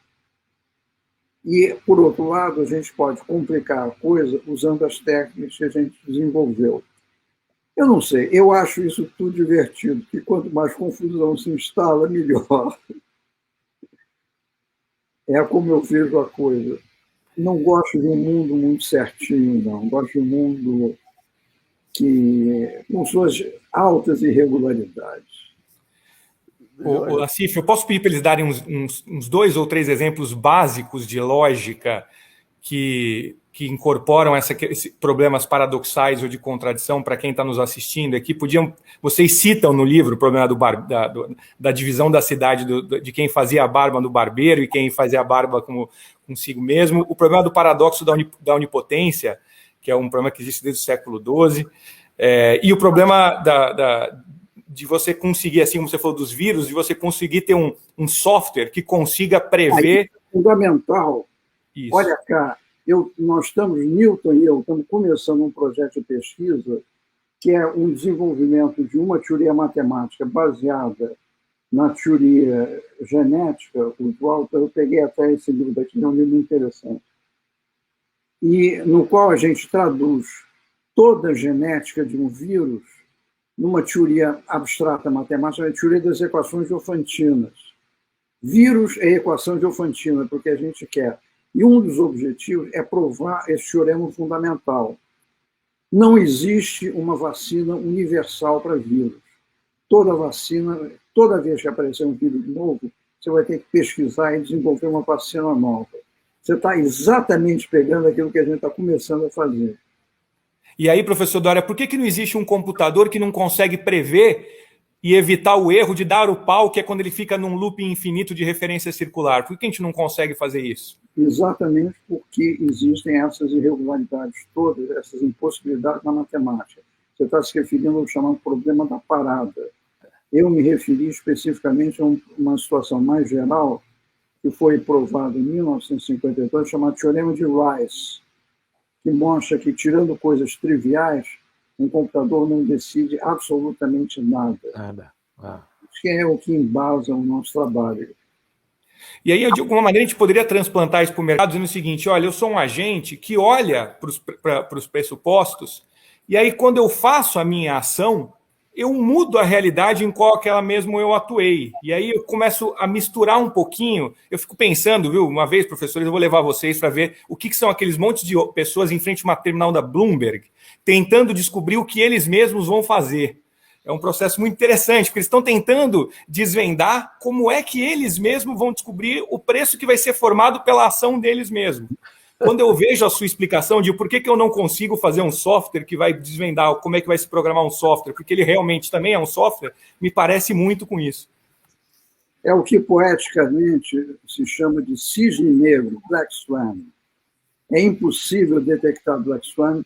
Speaker 3: E, por outro lado, a gente pode complicar a coisa usando as técnicas que a gente desenvolveu. Eu não sei, eu acho isso tudo divertido, porque quanto mais confusão se instala, melhor. É como eu vejo a coisa. Não gosto de um mundo muito certinho, não. Gosto de um mundo com suas altas irregularidades.
Speaker 4: Nassif, eu posso pedir para eles darem uns 2 ou 3 exemplos básicos de lógica que incorporam esses problemas paradoxais ou de contradição para quem está nos assistindo aqui? Vocês citam no livro o problema da divisão da cidade, de quem fazia a barba do barbeiro e quem fazia a barba consigo mesmo, o problema do paradoxo da onipotência, que é um problema que existe desde o século XII, e o problema de você conseguir, assim como você falou dos vírus, de você conseguir ter um software que consiga prever...
Speaker 3: É fundamental.
Speaker 4: Isso.
Speaker 3: Olha cá, nós estamos, Newton e eu, estamos começando um projeto de pesquisa que é um desenvolvimento de uma teoria matemática baseada na teoria genética. O Walter, eu peguei até esse livro daqui, é um livro interessante, e no qual a gente traduz toda a genética de um vírus numa teoria abstrata matemática, a teoria das equações diofantinas. Vírus é equação diofantina, porque a gente quer. E um dos objetivos é provar esse teorema fundamental. Não existe uma vacina universal para vírus. Toda vacina, toda vez que aparecer um vírus novo, você vai ter que pesquisar e desenvolver uma vacina nova. Você está exatamente pegando aquilo que a gente está começando a fazer.
Speaker 4: E aí, professor Doria, por que não existe um computador que não consegue prever e evitar o erro de dar o pau, que é quando ele fica num loop infinito de referência circular? Por que a gente não consegue fazer isso?
Speaker 3: Exatamente porque existem essas irregularidades todas, essas impossibilidades na matemática. Você está se referindo ao chamado problema da parada. Eu me referi especificamente a uma situação mais geral que foi provada em 1952, chamado Teorema de Rice, que mostra que, tirando coisas triviais, um computador não decide absolutamente nada.
Speaker 5: Nada.
Speaker 3: Isso é o que embasa o nosso trabalho.
Speaker 4: E aí, de alguma maneira, a gente poderia transplantar isso para o mercado dizendo o seguinte: olha, eu sou um agente que olha para os pressupostos, e aí, quando eu faço a minha ação, eu mudo a realidade em qual aquela mesmo eu atuei. E aí eu começo a misturar um pouquinho. Eu fico pensando, viu? Uma vez, professores, eu vou levar vocês para ver o que são aqueles montes de pessoas em frente a uma terminal da Bloomberg, tentando descobrir o que eles mesmos vão fazer. É um processo muito interessante, porque eles estão tentando desvendar como é que eles mesmos vão descobrir o preço que vai ser formado pela ação deles mesmos. Quando eu vejo a sua explicação de por que eu não consigo fazer um software que vai desvendar como é que vai se programar um software, porque ele realmente também é um software, me parece muito com isso.
Speaker 3: É o que poeticamente se chama de cisne negro, Black Swan. É impossível detectar Black Swan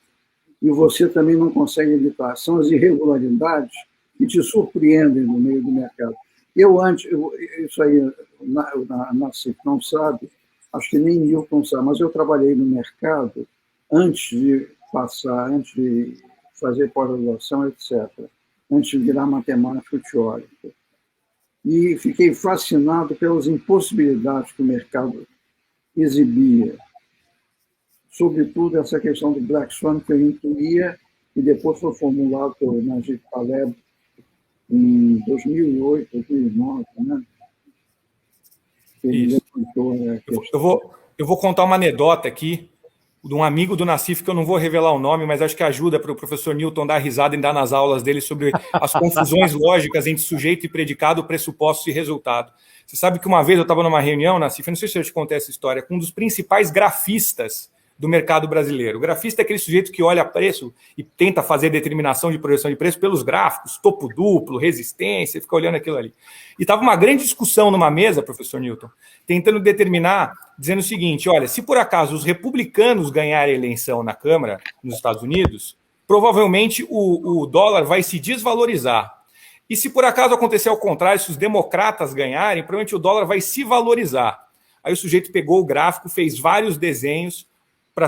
Speaker 3: e você também não consegue evitar. São as irregularidades que te surpreendem no meio do mercado. Isso aí, na CIF não sabe, acho que nem Newton sabe, mas eu trabalhei no mercado antes de fazer pós-graduação, etc., antes de virar matemático teórico. E fiquei fascinado pelas impossibilidades que o mercado exibia. Sobretudo essa questão do Black Swan, que eu intuía, e depois foi formulado por Najib Taleb em 2008, 2009, né? Ele levantou a questão.
Speaker 4: Eu vou contar uma anedota aqui de um amigo do Nassif, que eu não vou revelar o nome, mas acho que ajuda para o professor Newton dar risada e dar nas aulas dele sobre as confusões lógicas entre sujeito e predicado, pressupostos e resultado. Você sabe que uma vez eu estava numa reunião, Nassif, não sei se eu te contei essa história, com um dos principais grafistas do mercado brasileiro. O grafista é aquele sujeito que olha preço e tenta fazer determinação de projeção de preço pelos gráficos, topo duplo, resistência, fica olhando aquilo ali. E estava uma grande discussão numa mesa, professor Newton, tentando determinar, dizendo o seguinte: olha, se por acaso os republicanos ganharem a eleição na Câmara, nos Estados Unidos, provavelmente o dólar vai se desvalorizar. E se por acaso acontecer ao contrário, se os democratas ganharem, provavelmente o dólar vai se valorizar. Aí o sujeito pegou o gráfico, fez vários desenhos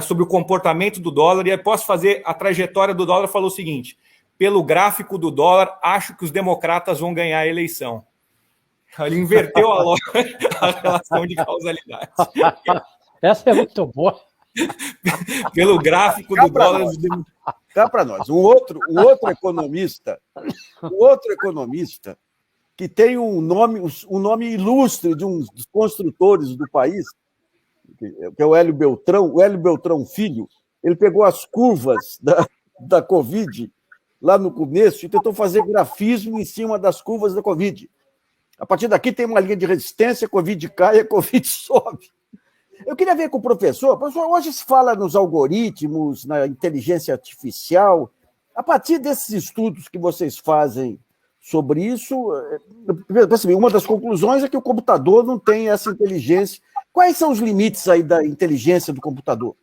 Speaker 4: sobre o comportamento do dólar, e após fazer a trajetória do dólar, falou o seguinte: pelo gráfico do dólar, acho que os democratas vão ganhar a eleição. Ele inverteu a relação de causalidade.
Speaker 5: Essa é muito boa.
Speaker 4: Pelo gráfico do dólar...
Speaker 1: Cá para nós. Um outro economista que tem um nome ilustre de um dos construtores do país, que é o Hélio Beltrão Filho. Ele pegou as curvas da Covid lá no começo e tentou fazer grafismo em cima das curvas da Covid. A partir daqui tem uma linha de resistência, a Covid cai, a Covid sobe. Eu queria ver com o professor. Professor, hoje se fala nos algoritmos, na inteligência artificial. A partir desses estudos que vocês fazem sobre isso, uma das conclusões é que o computador não tem essa inteligência. Quais são os limites aí da inteligência do computador?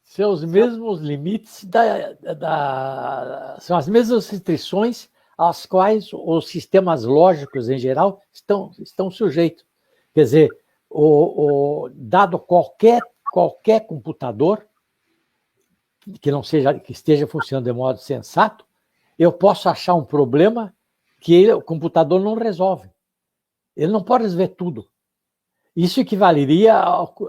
Speaker 5: São os mesmos limites, são as mesmas restrições às quais os sistemas lógicos, em geral, estão sujeitos. Quer dizer, dado qualquer computador que esteja funcionando de modo sensato, eu posso achar um problema que o computador não resolve. Ele não pode resolver tudo. Isso equivaleria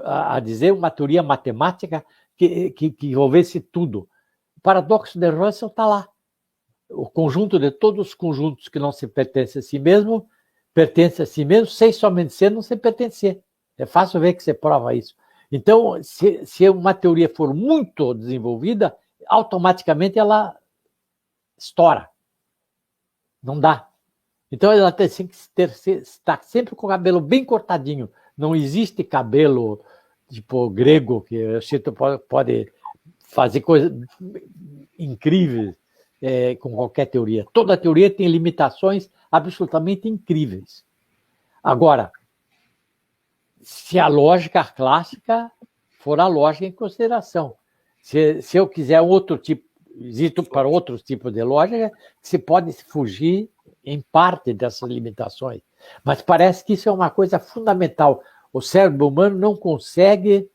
Speaker 5: a dizer uma teoria matemática que envolvesse tudo. O paradoxo de Russell está lá. O conjunto de todos os conjuntos que não se pertencem a si mesmo, pertence a si mesmo, sem somente ser, não se pertencer. É fácil ver que você prova isso. Então, se uma teoria for muito desenvolvida, automaticamente ela estoura. Não dá. Então, ela tem que estar sempre com o cabelo bem cortadinho. Não existe cabelo tipo grego, que o Chito pode fazer coisas incríveis com qualquer teoria. Toda teoria tem limitações absolutamente incríveis. Agora, se a lógica clássica for a lógica em consideração, se eu quiser outro tipo, existe para outros tipos de lógica, se pode fugir em parte dessas limitações. Mas parece que isso é uma coisa fundamental. O cérebro humano não consegue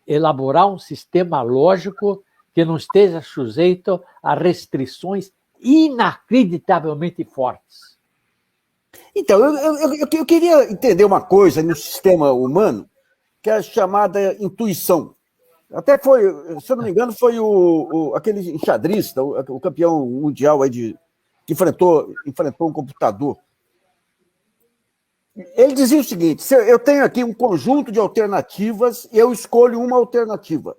Speaker 5: elaborar um sistema lógico que não esteja sujeito a restrições inacreditavelmente fortes.
Speaker 1: Então, eu queria entender uma coisa no sistema humano, que é a chamada intuição. Até foi, se eu não me engano, foi aquele enxadrista, o campeão mundial aí que enfrentou um computador. Ele dizia o seguinte: eu tenho aqui um conjunto de alternativas e eu escolho uma alternativa.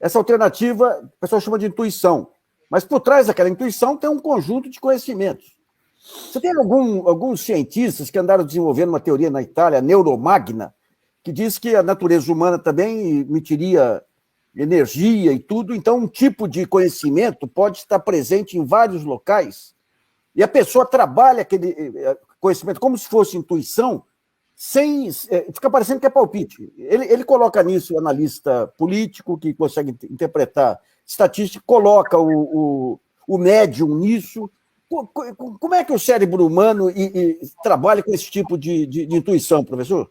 Speaker 1: Essa alternativa, o pessoal chama de intuição, mas por trás daquela intuição tem um conjunto de conhecimentos. Você tem alguns cientistas que andaram desenvolvendo uma teoria na Itália, a neuromagna, que diz que a natureza humana também emitiria energia e tudo, então um tipo de conhecimento pode estar presente em vários locais e a pessoa trabalha aquele conhecimento como se fosse intuição, sem fica parecendo que é palpite. Ele coloca nisso o analista político, que consegue interpretar estatística, coloca o médium nisso. Como é que o cérebro humano trabalha com esse tipo de intuição, professor?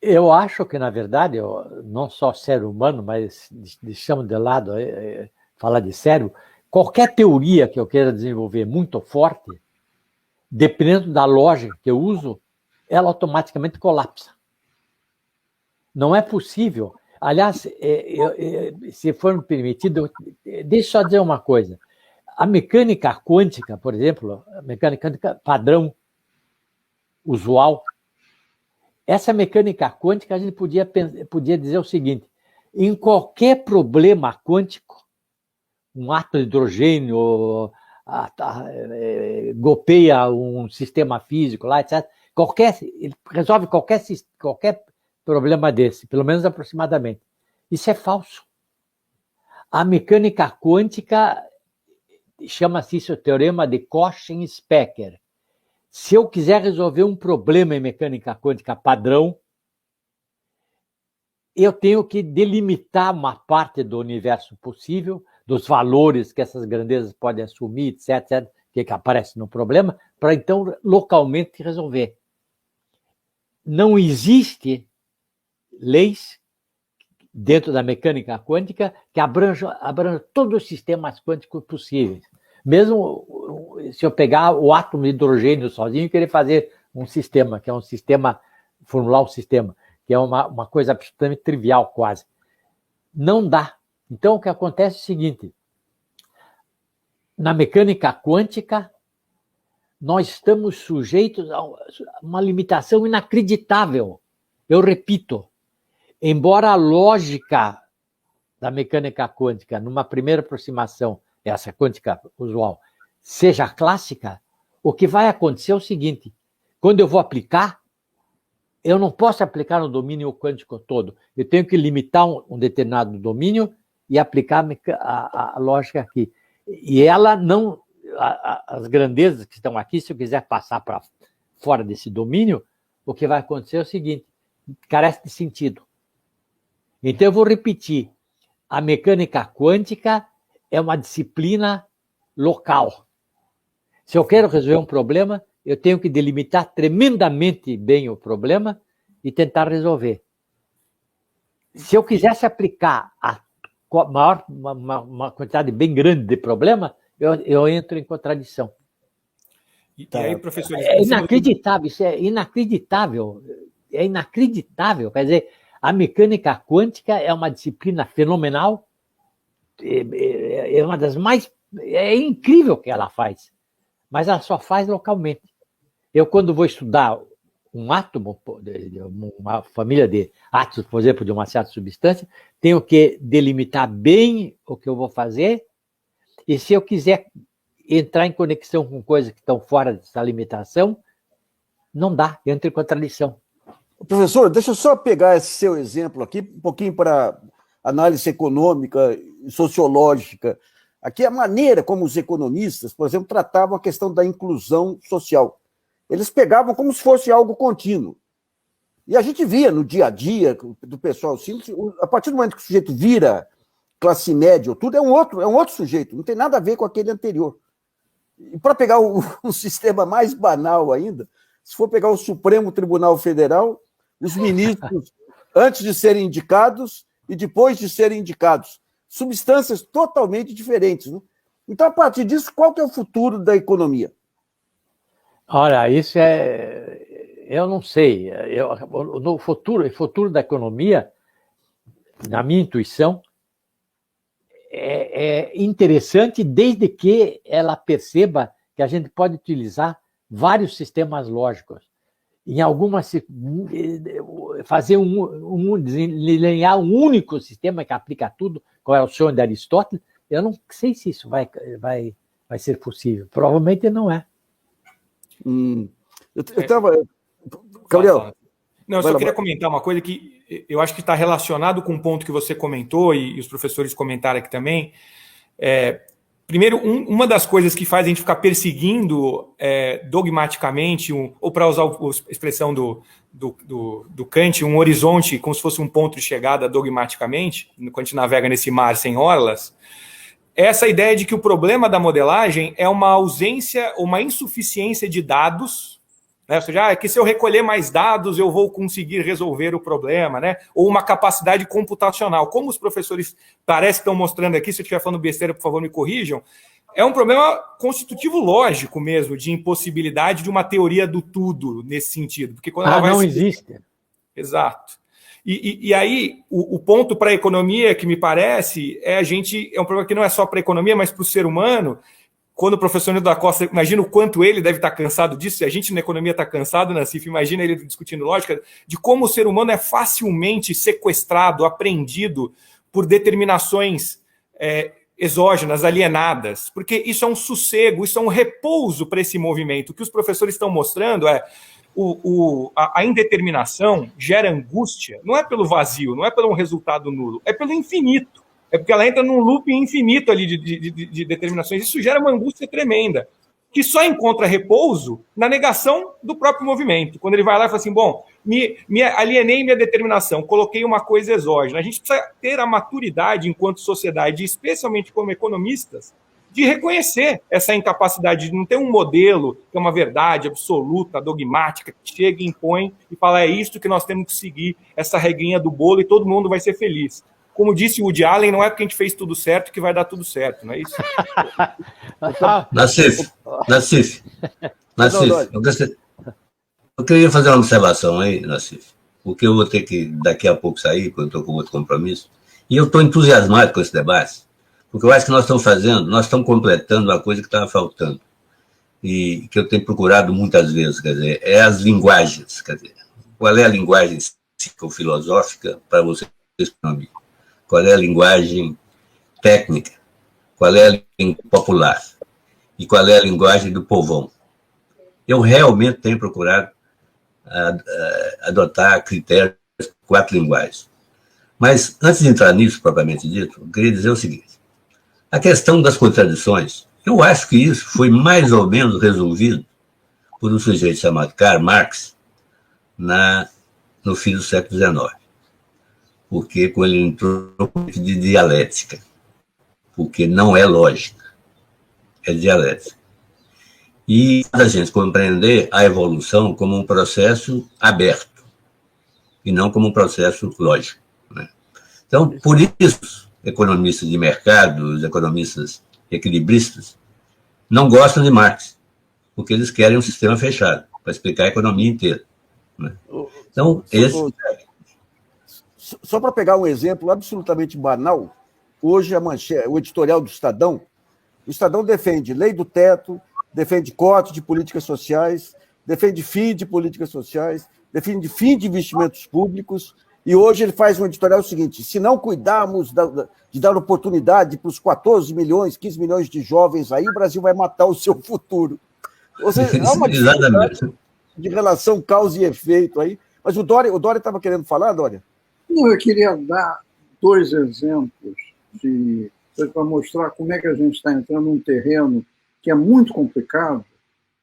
Speaker 5: Eu acho que, na verdade, não só ser humano, mas deixamos de lado falar de cérebro, qualquer teoria que eu queira desenvolver muito forte, dependendo da lógica que eu uso, ela automaticamente colapsa. Não é possível. Aliás, se for me permitido, deixa eu só dizer uma coisa. A mecânica quântica, por exemplo, a mecânica quântica padrão, usual, essa mecânica quântica a gente podia dizer o seguinte: em qualquer problema quântico, um átomo de hidrogênio golpeia um sistema físico lá, etc. Ele resolve qualquer problema desse, pelo menos aproximadamente. Isso é falso. A mecânica quântica chama-se isso o teorema de Cauchy-Specker. Se eu quiser resolver um problema em mecânica quântica padrão, eu tenho que delimitar uma parte do universo possível, dos valores que essas grandezas podem assumir, etc., que aparece no problema, para então localmente resolver. Não existe leis dentro da mecânica quântica que abranjam todos os sistemas quânticos possíveis. Mesmo se eu pegar o átomo de hidrogênio sozinho e querer fazer um sistema, que é um sistema, formular um sistema, que é uma coisa absolutamente trivial quase. Não dá. Então, o que acontece é o seguinte: na mecânica quântica, nós estamos sujeitos a uma limitação inacreditável. Eu repito, embora a lógica da mecânica quântica, numa primeira aproximação, essa quântica usual, seja clássica, o que vai acontecer é o seguinte: quando eu vou aplicar, eu não posso aplicar no domínio quântico todo. Eu tenho que limitar um determinado domínio e aplicar a lógica aqui. E ela não... As grandezas que estão aqui, se eu quiser passar para fora desse domínio, o que vai acontecer é o seguinte: carece de sentido. Então eu vou repetir. A mecânica quântica é uma disciplina local. Se eu quero resolver um problema, eu tenho que delimitar tremendamente bem o problema e tentar resolver. Se eu quisesse aplicar uma quantidade bem grande de problema, eu entro em contradição.
Speaker 4: E aí, professor...
Speaker 5: É inacreditável, isso é inacreditável. É inacreditável. Quer dizer, a mecânica quântica é uma disciplina fenomenal, é uma das mais... É incrível o que ela faz, mas ela só faz localmente. Eu, quando vou estudar um átomo, uma família de átomos, por exemplo, de uma certa substância, tenho que delimitar bem o que eu vou fazer, e se eu quiser entrar em conexão com coisas que estão fora dessa limitação, não dá, entra em contradição.
Speaker 1: Professor, deixa eu só pegar esse seu exemplo aqui, um pouquinho para análise econômica e sociológica. Aqui é a maneira como os economistas, por exemplo, tratavam a questão da inclusão social. Eles pegavam como se fosse algo contínuo. E a gente via no dia a dia do pessoal simples, a partir do momento que o sujeito vira classe média ou tudo, é um outro sujeito, não tem nada a ver com aquele anterior. E para pegar um sistema mais banal ainda, se for pegar o Supremo Tribunal Federal, os ministros, antes de serem indicados e depois de serem indicados, substâncias totalmente diferentes, né? Então, a partir disso, qual que é o futuro da economia?
Speaker 5: Olha, isso eu não sei. No futuro da economia, na minha intuição, é interessante desde que ela perceba que a gente pode utilizar vários sistemas lógicos. Em algumas, fazer delinear um único sistema que aplica tudo, qual é o sonho de Aristóteles, eu não sei se isso vai ser possível. Provavelmente não é.
Speaker 1: Eu estava... Gabriel.
Speaker 4: Não, eu só queria comentar uma coisa que eu acho que está relacionado com um ponto que você comentou e os professores comentaram aqui também. Primeiro, uma das coisas que faz a gente ficar perseguindo dogmaticamente, ou para usar a expressão do Kant, um horizonte como se fosse um ponto de chegada dogmaticamente, quando a gente navega nesse mar sem orlas, essa ideia de que o problema da modelagem é uma ausência ou uma insuficiência de dados, né? Ou seja, é que se eu recolher mais dados eu vou conseguir resolver o problema, né? Ou uma capacidade computacional. Como os professores parece que estão mostrando aqui, se eu estiver falando besteira, por favor, me corrijam, é um problema constitutivo lógico mesmo, de impossibilidade de uma teoria do tudo nesse sentido. Porque quando ela vai
Speaker 5: não existe.
Speaker 4: Exato. E aí, o ponto para a economia, que me parece, é um problema que não é só para a economia, mas para o ser humano. Quando o professor Nildo da Costa, imagina o quanto ele deve estar cansado disso, se a gente na economia está cansado, Nassif, imagina ele discutindo lógica, de como o ser humano é facilmente sequestrado, apreendido por determinações exógenas, alienadas, porque isso é um sossego, isso é um repouso para esse movimento. O que os professores estão mostrando a indeterminação gera angústia, não é pelo vazio, não é pelo resultado nulo, é pelo infinito. É porque ela entra num loop infinito ali de determinações. Isso gera uma angústia tremenda, que só encontra repouso na negação do próprio movimento. Quando ele vai lá e fala assim, bom, me alienei minha determinação, coloquei uma coisa exógena. A gente precisa ter a maturidade enquanto sociedade, especialmente como economistas, de reconhecer essa incapacidade de não ter um modelo que é uma verdade absoluta, dogmática, que chega e impõe e fala, é isto que nós temos que seguir, essa regrinha do bolo e todo mundo vai ser feliz. Como disse o Woody Allen, não é porque a gente fez tudo certo que vai dar tudo certo, não é isso?
Speaker 2: Nassif, eu queria fazer uma observação aí, Nassif, porque eu vou ter que daqui a pouco sair, porque eu estou com outro compromisso, e eu estou entusiasmado com esse debate, porque eu acho que nós estamos completando uma coisa que estava faltando, e que eu tenho procurado muitas vezes, quer dizer, é as linguagens, quer dizer, qual é a linguagem psicofilosófica para você economia? Qual é a linguagem técnica, qual é a língua popular e qual é a linguagem do povão. Eu realmente tenho procurado adotar critérios de 4 linguagens. Mas, antes de entrar nisso, propriamente dito, eu queria dizer o seguinte. A questão das contradições, eu acho que isso foi mais ou menos resolvido por um sujeito chamado Karl Marx no fim do século XIX. Porque quando ele entrou de dialética, porque não é lógica, é dialética. E a gente compreender a evolução como um processo aberto, e não como um processo lógico. Né? Então, por isso, economistas de mercado, os economistas equilibristas, não gostam de Marx, porque eles querem um sistema fechado, para explicar a economia inteira. Né? Então,
Speaker 1: Só para pegar um exemplo absolutamente banal, hoje o editorial do Estadão, o Estadão defende lei do teto, defende corte de políticas sociais, defende fim de políticas sociais, defende fim de investimentos públicos, e hoje ele faz um editorial seguinte, se não cuidarmos de dar oportunidade para os 14 milhões, 15 milhões de jovens aí, o Brasil vai matar o seu futuro. Ou seja, há uma dificuldade de relação causa e efeito aí. Mas o Dória estava querendo falar, Dória?
Speaker 3: Não, eu queria dar 2 exemplos para mostrar como é que a gente está entrando num terreno que é muito complicado,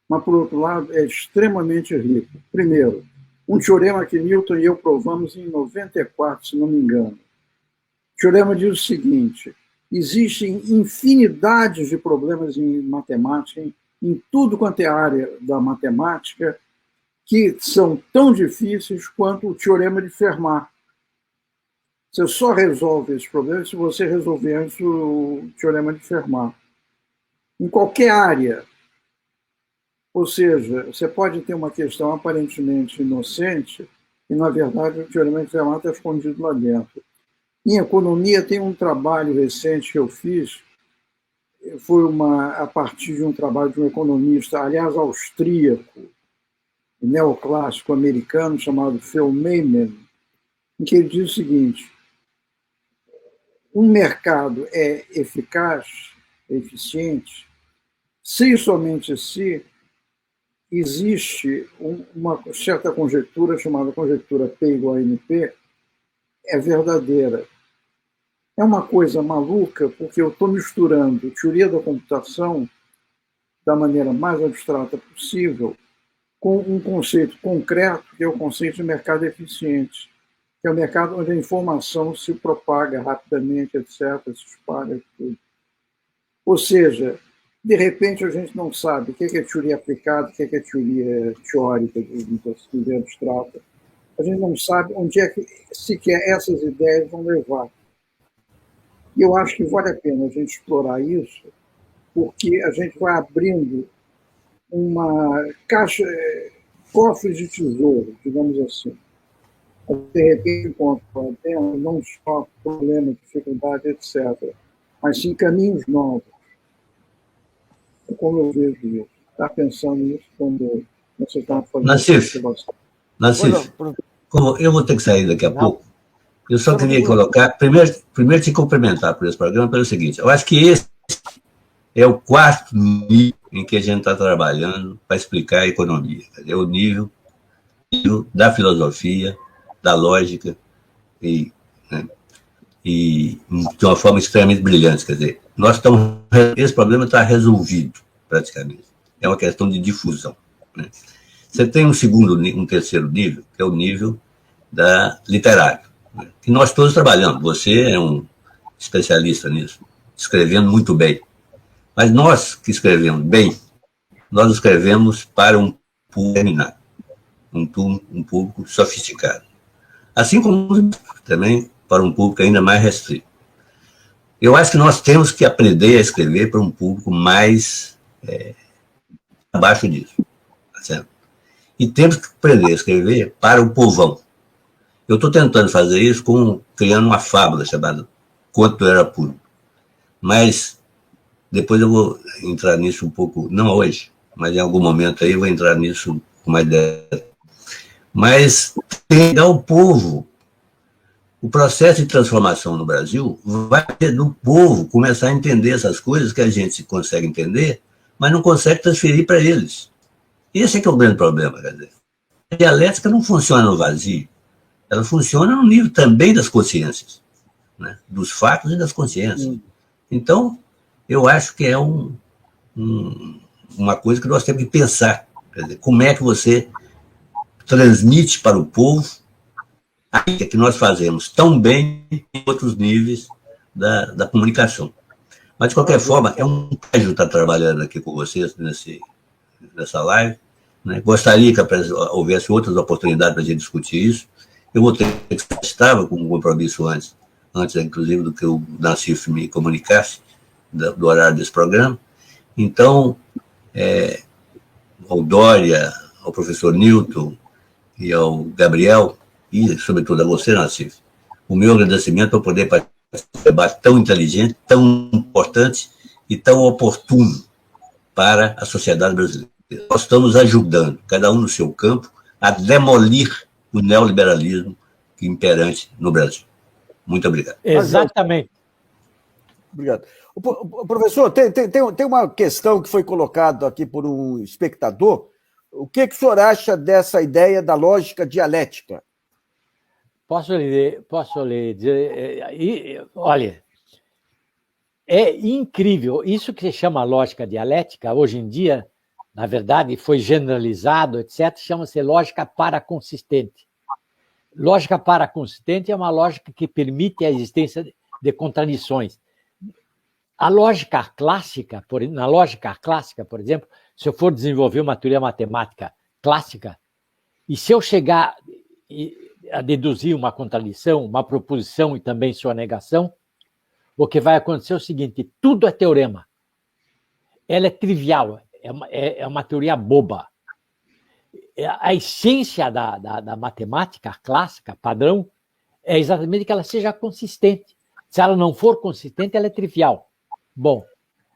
Speaker 3: mas, por outro lado, é extremamente rico. Primeiro, um teorema que Newton e eu provamos em 94, se não me engano. O teorema diz o seguinte, existem infinidades de problemas em matemática, em tudo quanto é área da matemática, que são tão difíceis quanto o teorema de Fermat. Você só resolve esse problema se você resolver antes o teorema de Fermat. Em qualquer área. Ou seja, você pode ter uma questão aparentemente inocente e, na verdade, o teorema de Fermat está escondido lá dentro. Em economia, tem um trabalho recente que eu fiz, foi a partir de um trabalho de um economista, aliás, austríaco, neoclássico americano, chamado Phil Maiman, em que ele diz o seguinte: um mercado é eficaz, eficiente, se e somente se existe uma certa conjectura chamada conjectura P igual a NP, é verdadeira. É uma coisa maluca, porque eu estou misturando teoria da computação da maneira mais abstrata possível com um conceito concreto, que é o conceito de mercado eficiente, que é o mercado onde a informação se propaga rapidamente, etc., se espalha, tudo. Ou seja, de repente a gente não sabe o que é teoria aplicada, o que é teoria teórica, teoria abstrata. A gente não sabe onde é que sequer essas ideias vão levar. E eu acho que vale a pena a gente explorar isso, porque a gente vai abrindo uma caixa, cofre de tesouro, digamos assim. De repente encontra lá dentro não só problema, dificuldade, etc., mas sim caminhos novos. Como eu vejo isso. Está pensando nisso quando você está fazendo
Speaker 2: Nassif, como eu vou ter que sair daqui a pouco, eu só queria colocar, primeiro te cumprimentar por esse programa, pelo seguinte: eu acho que esse é o quarto nível em que a gente está trabalhando para explicar a economia. É o nível da filosofia, da lógica, e de uma forma extremamente brilhante. Quer dizer, esse problema está resolvido, praticamente. É uma questão de difusão. Né? Você tem um terceiro nível, que é o nível literário, né? Que nós todos trabalhamos. Você é um especialista nisso, escrevendo muito bem. Mas nós que escrevemos bem, nós escrevemos para um público determinado, um público sofisticado. Assim como também para um público ainda mais restrito. Eu acho que nós temos que aprender a escrever para um público mais abaixo disso. Tá certo? E temos que aprender a escrever para o povão. Eu estou tentando fazer isso criando uma fábula chamada Conto Era Puro. Mas depois eu vou entrar nisso um pouco, não hoje, mas em algum momento aí eu vou entrar nisso com mais detalhe. Mas tem que dar ao povo. O processo de transformação no Brasil vai ter do povo começar a entender essas coisas que a gente consegue entender, mas não consegue transferir para eles. Esse é que é o grande problema. Quer dizer, a dialética não funciona no vazio, ela funciona no nível também das consciências, né? Dos fatos e das consciências. Então, eu acho que é uma coisa que nós temos que pensar. Quer dizer, como é que você transmite para o povo aquilo que nós fazemos tão bem em outros níveis da comunicação. Mas, de qualquer forma, é um prazer estar trabalhando aqui com vocês nessa live. Né? Gostaria que houvesse outras oportunidades para a gente discutir isso. Eu vou ter que estava com um compromisso antes, inclusive, do que o Nassif me comunicasse do horário desse programa. Então, ao Dória, ao professor Newton e ao Gabriel, e, sobretudo, a você, Nassif, o meu agradecimento por poder participar de um debate tão inteligente, tão importante e tão oportuno para a sociedade brasileira. Nós estamos ajudando, cada um no seu campo, a demolir o neoliberalismo imperante no Brasil. Muito obrigado.
Speaker 5: Exatamente.
Speaker 1: Obrigado. Professor, tem uma questão que foi colocada aqui por um espectador. O que o senhor acha dessa ideia da lógica dialética?
Speaker 5: Posso lhe dizer, olha, é incrível. Isso que se chama lógica dialética, hoje em dia, na verdade, foi generalizado, etc., chama-se lógica paraconsistente. Lógica paraconsistente é uma lógica que permite a existência de contradições. Na lógica clássica, por exemplo, se eu for desenvolver uma teoria matemática clássica, e se eu chegar a deduzir uma contradição, uma proposição e também sua negação, o que vai acontecer é o seguinte: tudo é teorema. Ela é trivial, é uma teoria boba. A essência da matemática clássica, padrão, é exatamente que ela seja consistente. Se ela não for consistente, ela é trivial. Bom,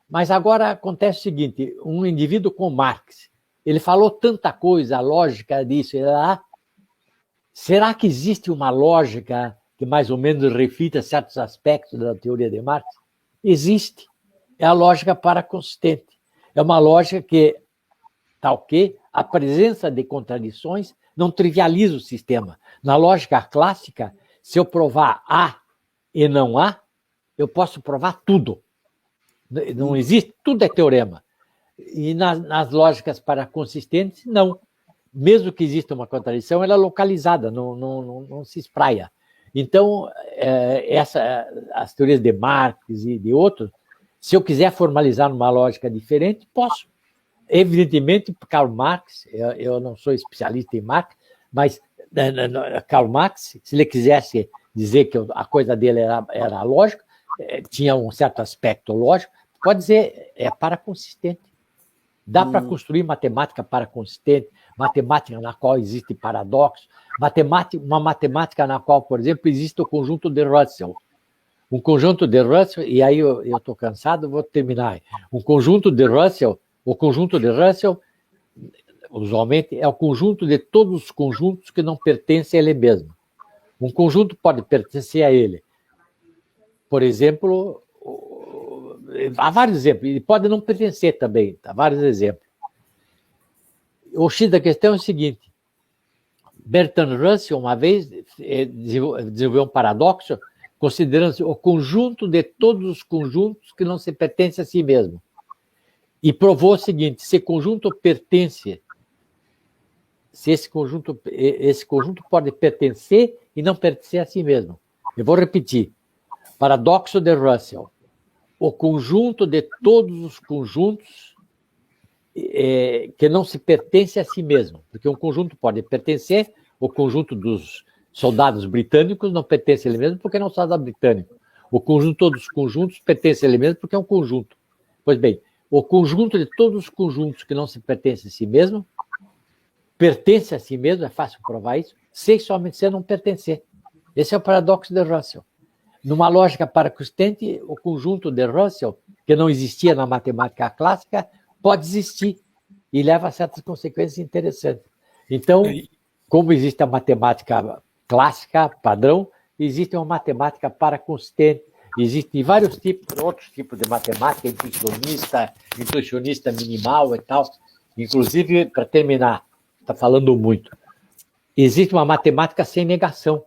Speaker 5: mas agora acontece o seguinte, um indivíduo como Marx, ele falou tanta coisa, a lógica disso, será que existe uma lógica que mais ou menos reflita certos aspectos da teoria de Marx? Existe. É a lógica paraconsistente. É uma lógica que, tal que, a presença de contradições não trivializa o sistema. Na lógica clássica, se eu provar A e não A, eu posso provar tudo. Não existe, tudo é teorema. E nas lógicas paraconsistentes, não. Mesmo que exista uma contradição, ela é localizada, não se espraia. Então, as teorias de Marx e de outros, se eu quiser formalizar numa lógica diferente, posso. Evidentemente, Karl Marx, eu não sou especialista em Marx, mas Karl Marx, se ele quisesse dizer que a coisa dele era lógica, tinha um certo aspecto lógico, pode dizer, é paraconsistente. Dá para construir matemática paraconsistente, matemática na qual existe paradoxo, uma matemática na qual, por exemplo, existe o conjunto de Russell. Um conjunto de Russell, e aí eu estou cansado, vou terminar. O conjunto de Russell, usualmente, é o conjunto de todos os conjuntos que não pertencem a ele mesmo. Um conjunto pode pertencer a ele. Por exemplo, há vários exemplos, e pode não pertencer também, há vários exemplos. O X da questão é o seguinte, Bertrand Russell, uma vez, desenvolveu um paradoxo, considerando o conjunto de todos os conjuntos que não se pertencem a si mesmo. E provou o seguinte, se esse conjunto pode pertencer e não pertencer a si mesmo. Eu vou repetir. Paradoxo de Russell. O conjunto de todos os conjuntos que não se pertence a si mesmo. Porque um conjunto pode pertencer, o conjunto dos soldados britânicos não pertence a ele mesmo porque não é um soldado britânico. O conjunto de todos os conjuntos pertence a ele mesmo porque é um conjunto. Pois bem, o conjunto de todos os conjuntos que não se pertence a si mesmo, pertence a si mesmo, é fácil provar isso, sem somente ser não pertencer. Esse é o paradoxo de Russell. Numa lógica paraconsistente, o conjunto de Russell, que não existia na matemática clássica, pode existir e leva a certas consequências interessantes. Então, como existe a matemática clássica, padrão, existe uma matemática paraconsistente, existem vários outros tipos de matemática, intuicionista minimal e tal. Inclusive, para terminar, está falando muito, existe uma matemática sem negação.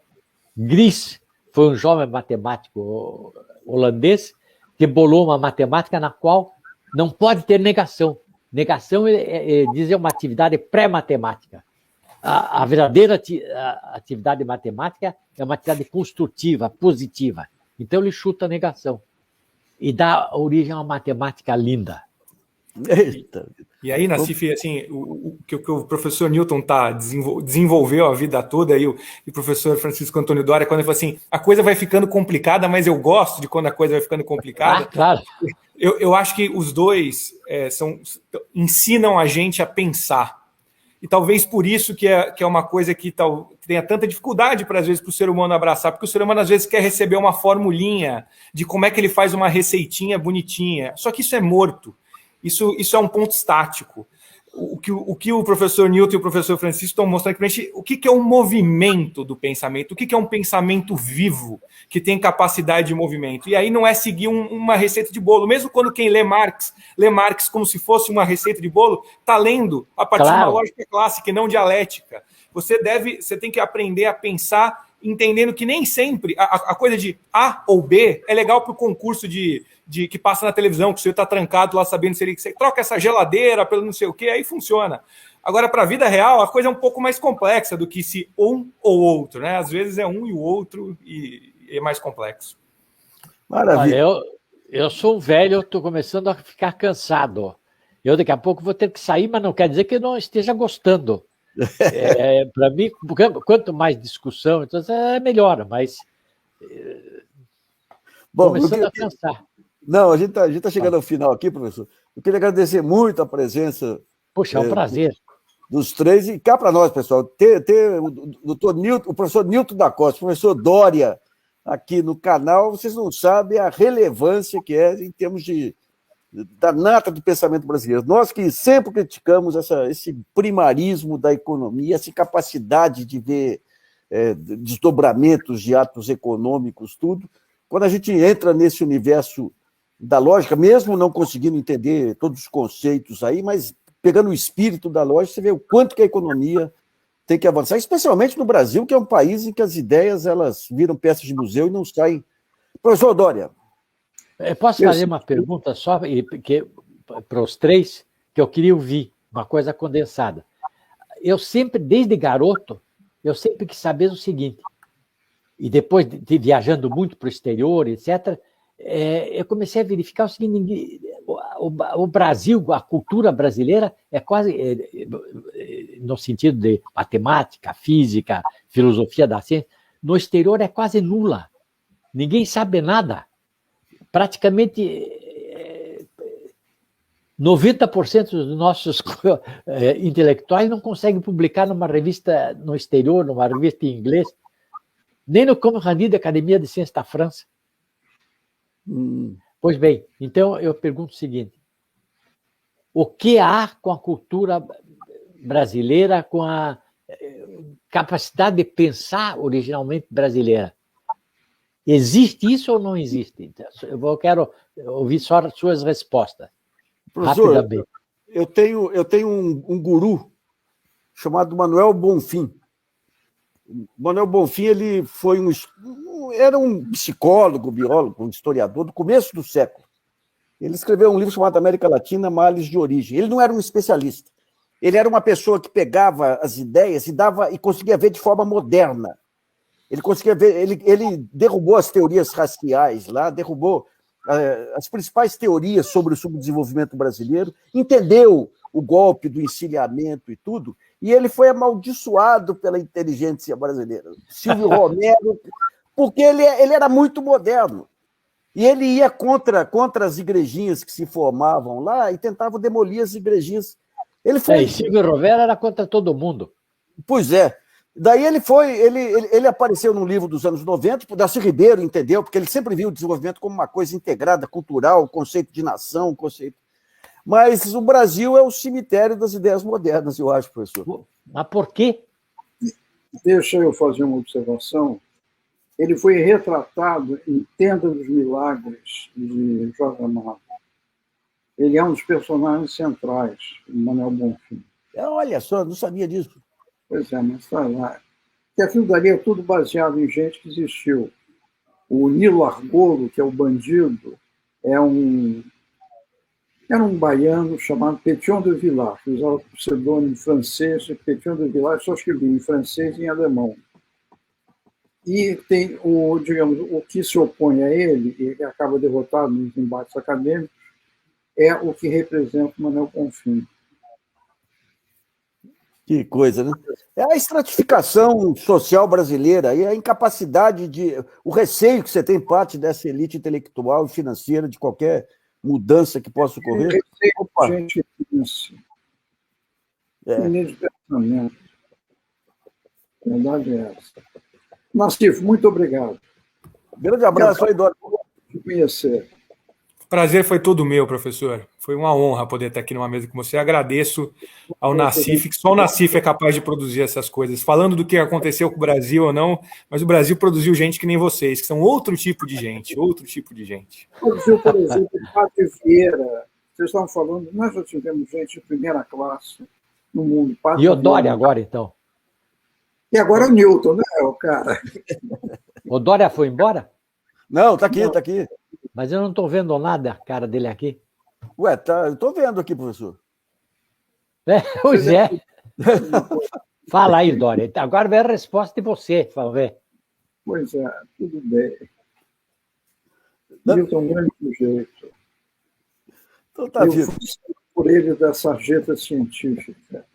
Speaker 5: Gris foi um jovem matemático holandês que bolou uma matemática na qual não pode ter negação. Negação, diz, é uma atividade pré-matemática. A verdadeira atividade matemática é uma atividade construtiva, positiva. Então ele chuta a negação e dá origem a uma matemática linda.
Speaker 1: Eita.
Speaker 4: E aí, Nassif, assim, o que o professor Newton desenvolveu a vida toda, e o professor Francisco Antônio Doria, quando ele falou assim, a coisa vai ficando complicada, mas eu gosto de quando a coisa vai ficando complicada.
Speaker 5: Claro.
Speaker 4: Eu acho que os dois ensinam a gente a pensar. E talvez por isso que é uma coisa que tenha tanta dificuldade, às vezes, para o ser humano abraçar, porque o ser humano, às vezes, quer receber uma formulinha de como é que ele faz uma receitinha bonitinha. Só que isso é morto. Isso é um ponto estático. O que o professor Newton e o professor Francisco estão mostrando aqui para a gente, o que é um movimento do pensamento, o que é um pensamento vivo, que tem capacidade de movimento. E aí não é seguir uma receita de bolo. Mesmo quando quem lê Marx como se fosse uma receita de bolo, está lendo a partir de uma lógica clássica e não dialética. Você tem que aprender a pensar entendendo que nem sempre a coisa de A ou B é legal para o concurso que passa na televisão, que o senhor está trancado lá sabendo se ele troca essa geladeira pelo não sei o quê, aí funciona. Agora, para a vida real, a coisa é um pouco mais complexa do que se um ou outro, né? Às vezes é um e o outro e é mais complexo.
Speaker 1: Maravilha.
Speaker 5: Olha, eu sou um velho, eu estou começando a ficar cansado. Eu daqui a pouco vou ter que sair, mas não quer dizer que eu não esteja gostando. Para mim, quanto mais discussão, então é melhor, mas
Speaker 1: Bom,
Speaker 5: começando a cansar.
Speaker 1: Não, a gente tá chegando ao final aqui, professor. Eu queria agradecer muito a presença
Speaker 5: Poxa, é um prazer.
Speaker 1: dos três. E cá para nós, pessoal, ter o professor Nilton da Costa, o professor Dória aqui no canal, vocês não sabem a relevância que é em termos da nata do pensamento brasileiro. Nós que sempre criticamos esse primarismo da economia, essa capacidade de ver desdobramentos de atos econômicos, tudo, quando a gente entra nesse universo da lógica, mesmo não conseguindo entender todos os conceitos aí, mas pegando o espírito da lógica, você vê o quanto que a economia tem que avançar, especialmente no Brasil, que é um país em que as ideias elas viram peças de museu e não saem. Professor Dória.
Speaker 5: Posso fazer uma pergunta só para os três, que eu queria ouvir, uma coisa condensada. Eu sempre, desde garoto, eu sempre quis saber o seguinte, e depois de viajando muito para o exterior, etc., eu comecei a verificar o seguinte: o Brasil, a cultura brasileira é quase, no sentido de matemática, física, filosofia da ciência, no exterior é quase nula. Ninguém sabe nada. Praticamente 90% dos nossos intelectuais não conseguem publicar numa revista no exterior, numa revista em inglês, nem no Comité da Academia de Ciências da França. Pois bem, então eu pergunto o seguinte: o que há com a cultura brasileira, com a capacidade de pensar originalmente brasileira? Existe isso ou não existe? Eu quero ouvir só as suas respostas.
Speaker 1: Professor,
Speaker 5: rapidamente.
Speaker 1: Eu tenho um guru chamado Manuel Bonfim. Manuel Bonfim ele foi era um psicólogo, biólogo, um historiador do começo do século. Ele escreveu um livro chamado América Latina, Males de Origem. Ele não era um especialista. Ele era uma pessoa que pegava as ideias e conseguia ver de forma moderna. Ele conseguia ver, ele derrubou as teorias raciais lá, derrubou as principais teorias sobre o subdesenvolvimento brasileiro, entendeu o golpe do encilhamento e tudo, e ele foi amaldiçoado pela inteligência brasileira. Silvio Romero, porque ele era muito moderno. E ele ia contra as igrejinhas que se formavam lá e tentava demolir as igrejinhas.
Speaker 5: E Silvio Romero era contra todo mundo.
Speaker 1: Pois é. Daí ele apareceu num livro dos anos 90, o Darcy Ribeiro entendeu, porque ele sempre viu o desenvolvimento como uma coisa integrada, cultural, conceito de nação, conceito... Mas o Brasil é o cemitério das ideias modernas, eu acho, professor.
Speaker 5: Mas por quê?
Speaker 3: Deixa eu fazer uma observação. Ele foi retratado em Tenda dos Milagres, de Jorge Amado. Ele é um dos personagens centrais, Manuel Bonfim.
Speaker 1: Olha só, não sabia disso.
Speaker 3: Pois é, mas está lá. Porque aquilo dali é tudo baseado em gente que existiu. O Nilo Argolo, que é o bandido, era um baiano chamado Pétion de Villars, que usava o pseudônimo francês de Pétion de Villars, só escrevia em francês e em alemão. E tem o que se opõe a ele, e acaba derrotado nos embates acadêmicos, é o que representa o Manuel Bonfim.
Speaker 1: Que coisa, né? É a estratificação social brasileira e a incapacidade o receio que você tem parte dessa elite intelectual e financeira de qualquer mudança que possa ocorrer.
Speaker 3: Opa. Gente, isso. De pensamento. A verdade é essa. Nassif, muito obrigado.
Speaker 1: Grande abraço aí, Dória.
Speaker 3: Te conhecer.
Speaker 4: Prazer foi todo meu, professor. Foi uma honra poder estar aqui numa mesa com você. Agradeço ao Nassif, que só o Nassif é capaz de produzir essas coisas. Falando do que aconteceu com o Brasil ou não, mas o Brasil produziu gente que nem vocês, que são outro tipo de gente, outro tipo de gente.
Speaker 3: Produziu, por exemplo, Pátrio Vieira. Vocês estavam falando, nós já tivemos gente de primeira classe no mundo.
Speaker 5: E o Dória agora, então?
Speaker 3: E agora o Newton, né, o cara?
Speaker 5: O Dória foi embora?
Speaker 1: Não, está aqui, está aqui.
Speaker 5: Mas eu não estou vendo nada a cara dele aqui.
Speaker 1: Ué, eu estou vendo aqui, professor.
Speaker 5: Pois é. Fala aí, Dória. Agora vem a resposta de você, vamos ver.
Speaker 3: Pois é, tudo bem. Newton é um grande sujeito.
Speaker 1: Então tá
Speaker 3: eu fui por ele da sarjeta científica.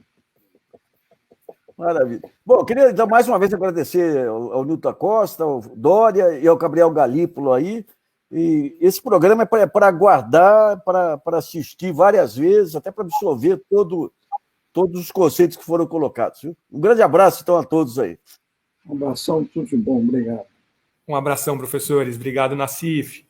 Speaker 1: Maravilha. Bom, queria então, mais uma vez agradecer ao Nilton Costa, ao Dória e ao Gabriel Galípolo aí. E esse programa é para aguardar, para assistir várias vezes, até para absorver todos os conceitos que foram colocados. Viu? Um grande abraço, então, a todos aí.
Speaker 3: Um abração, tudo de bom, obrigado.
Speaker 4: Um abração, professores. Obrigado, Nassif.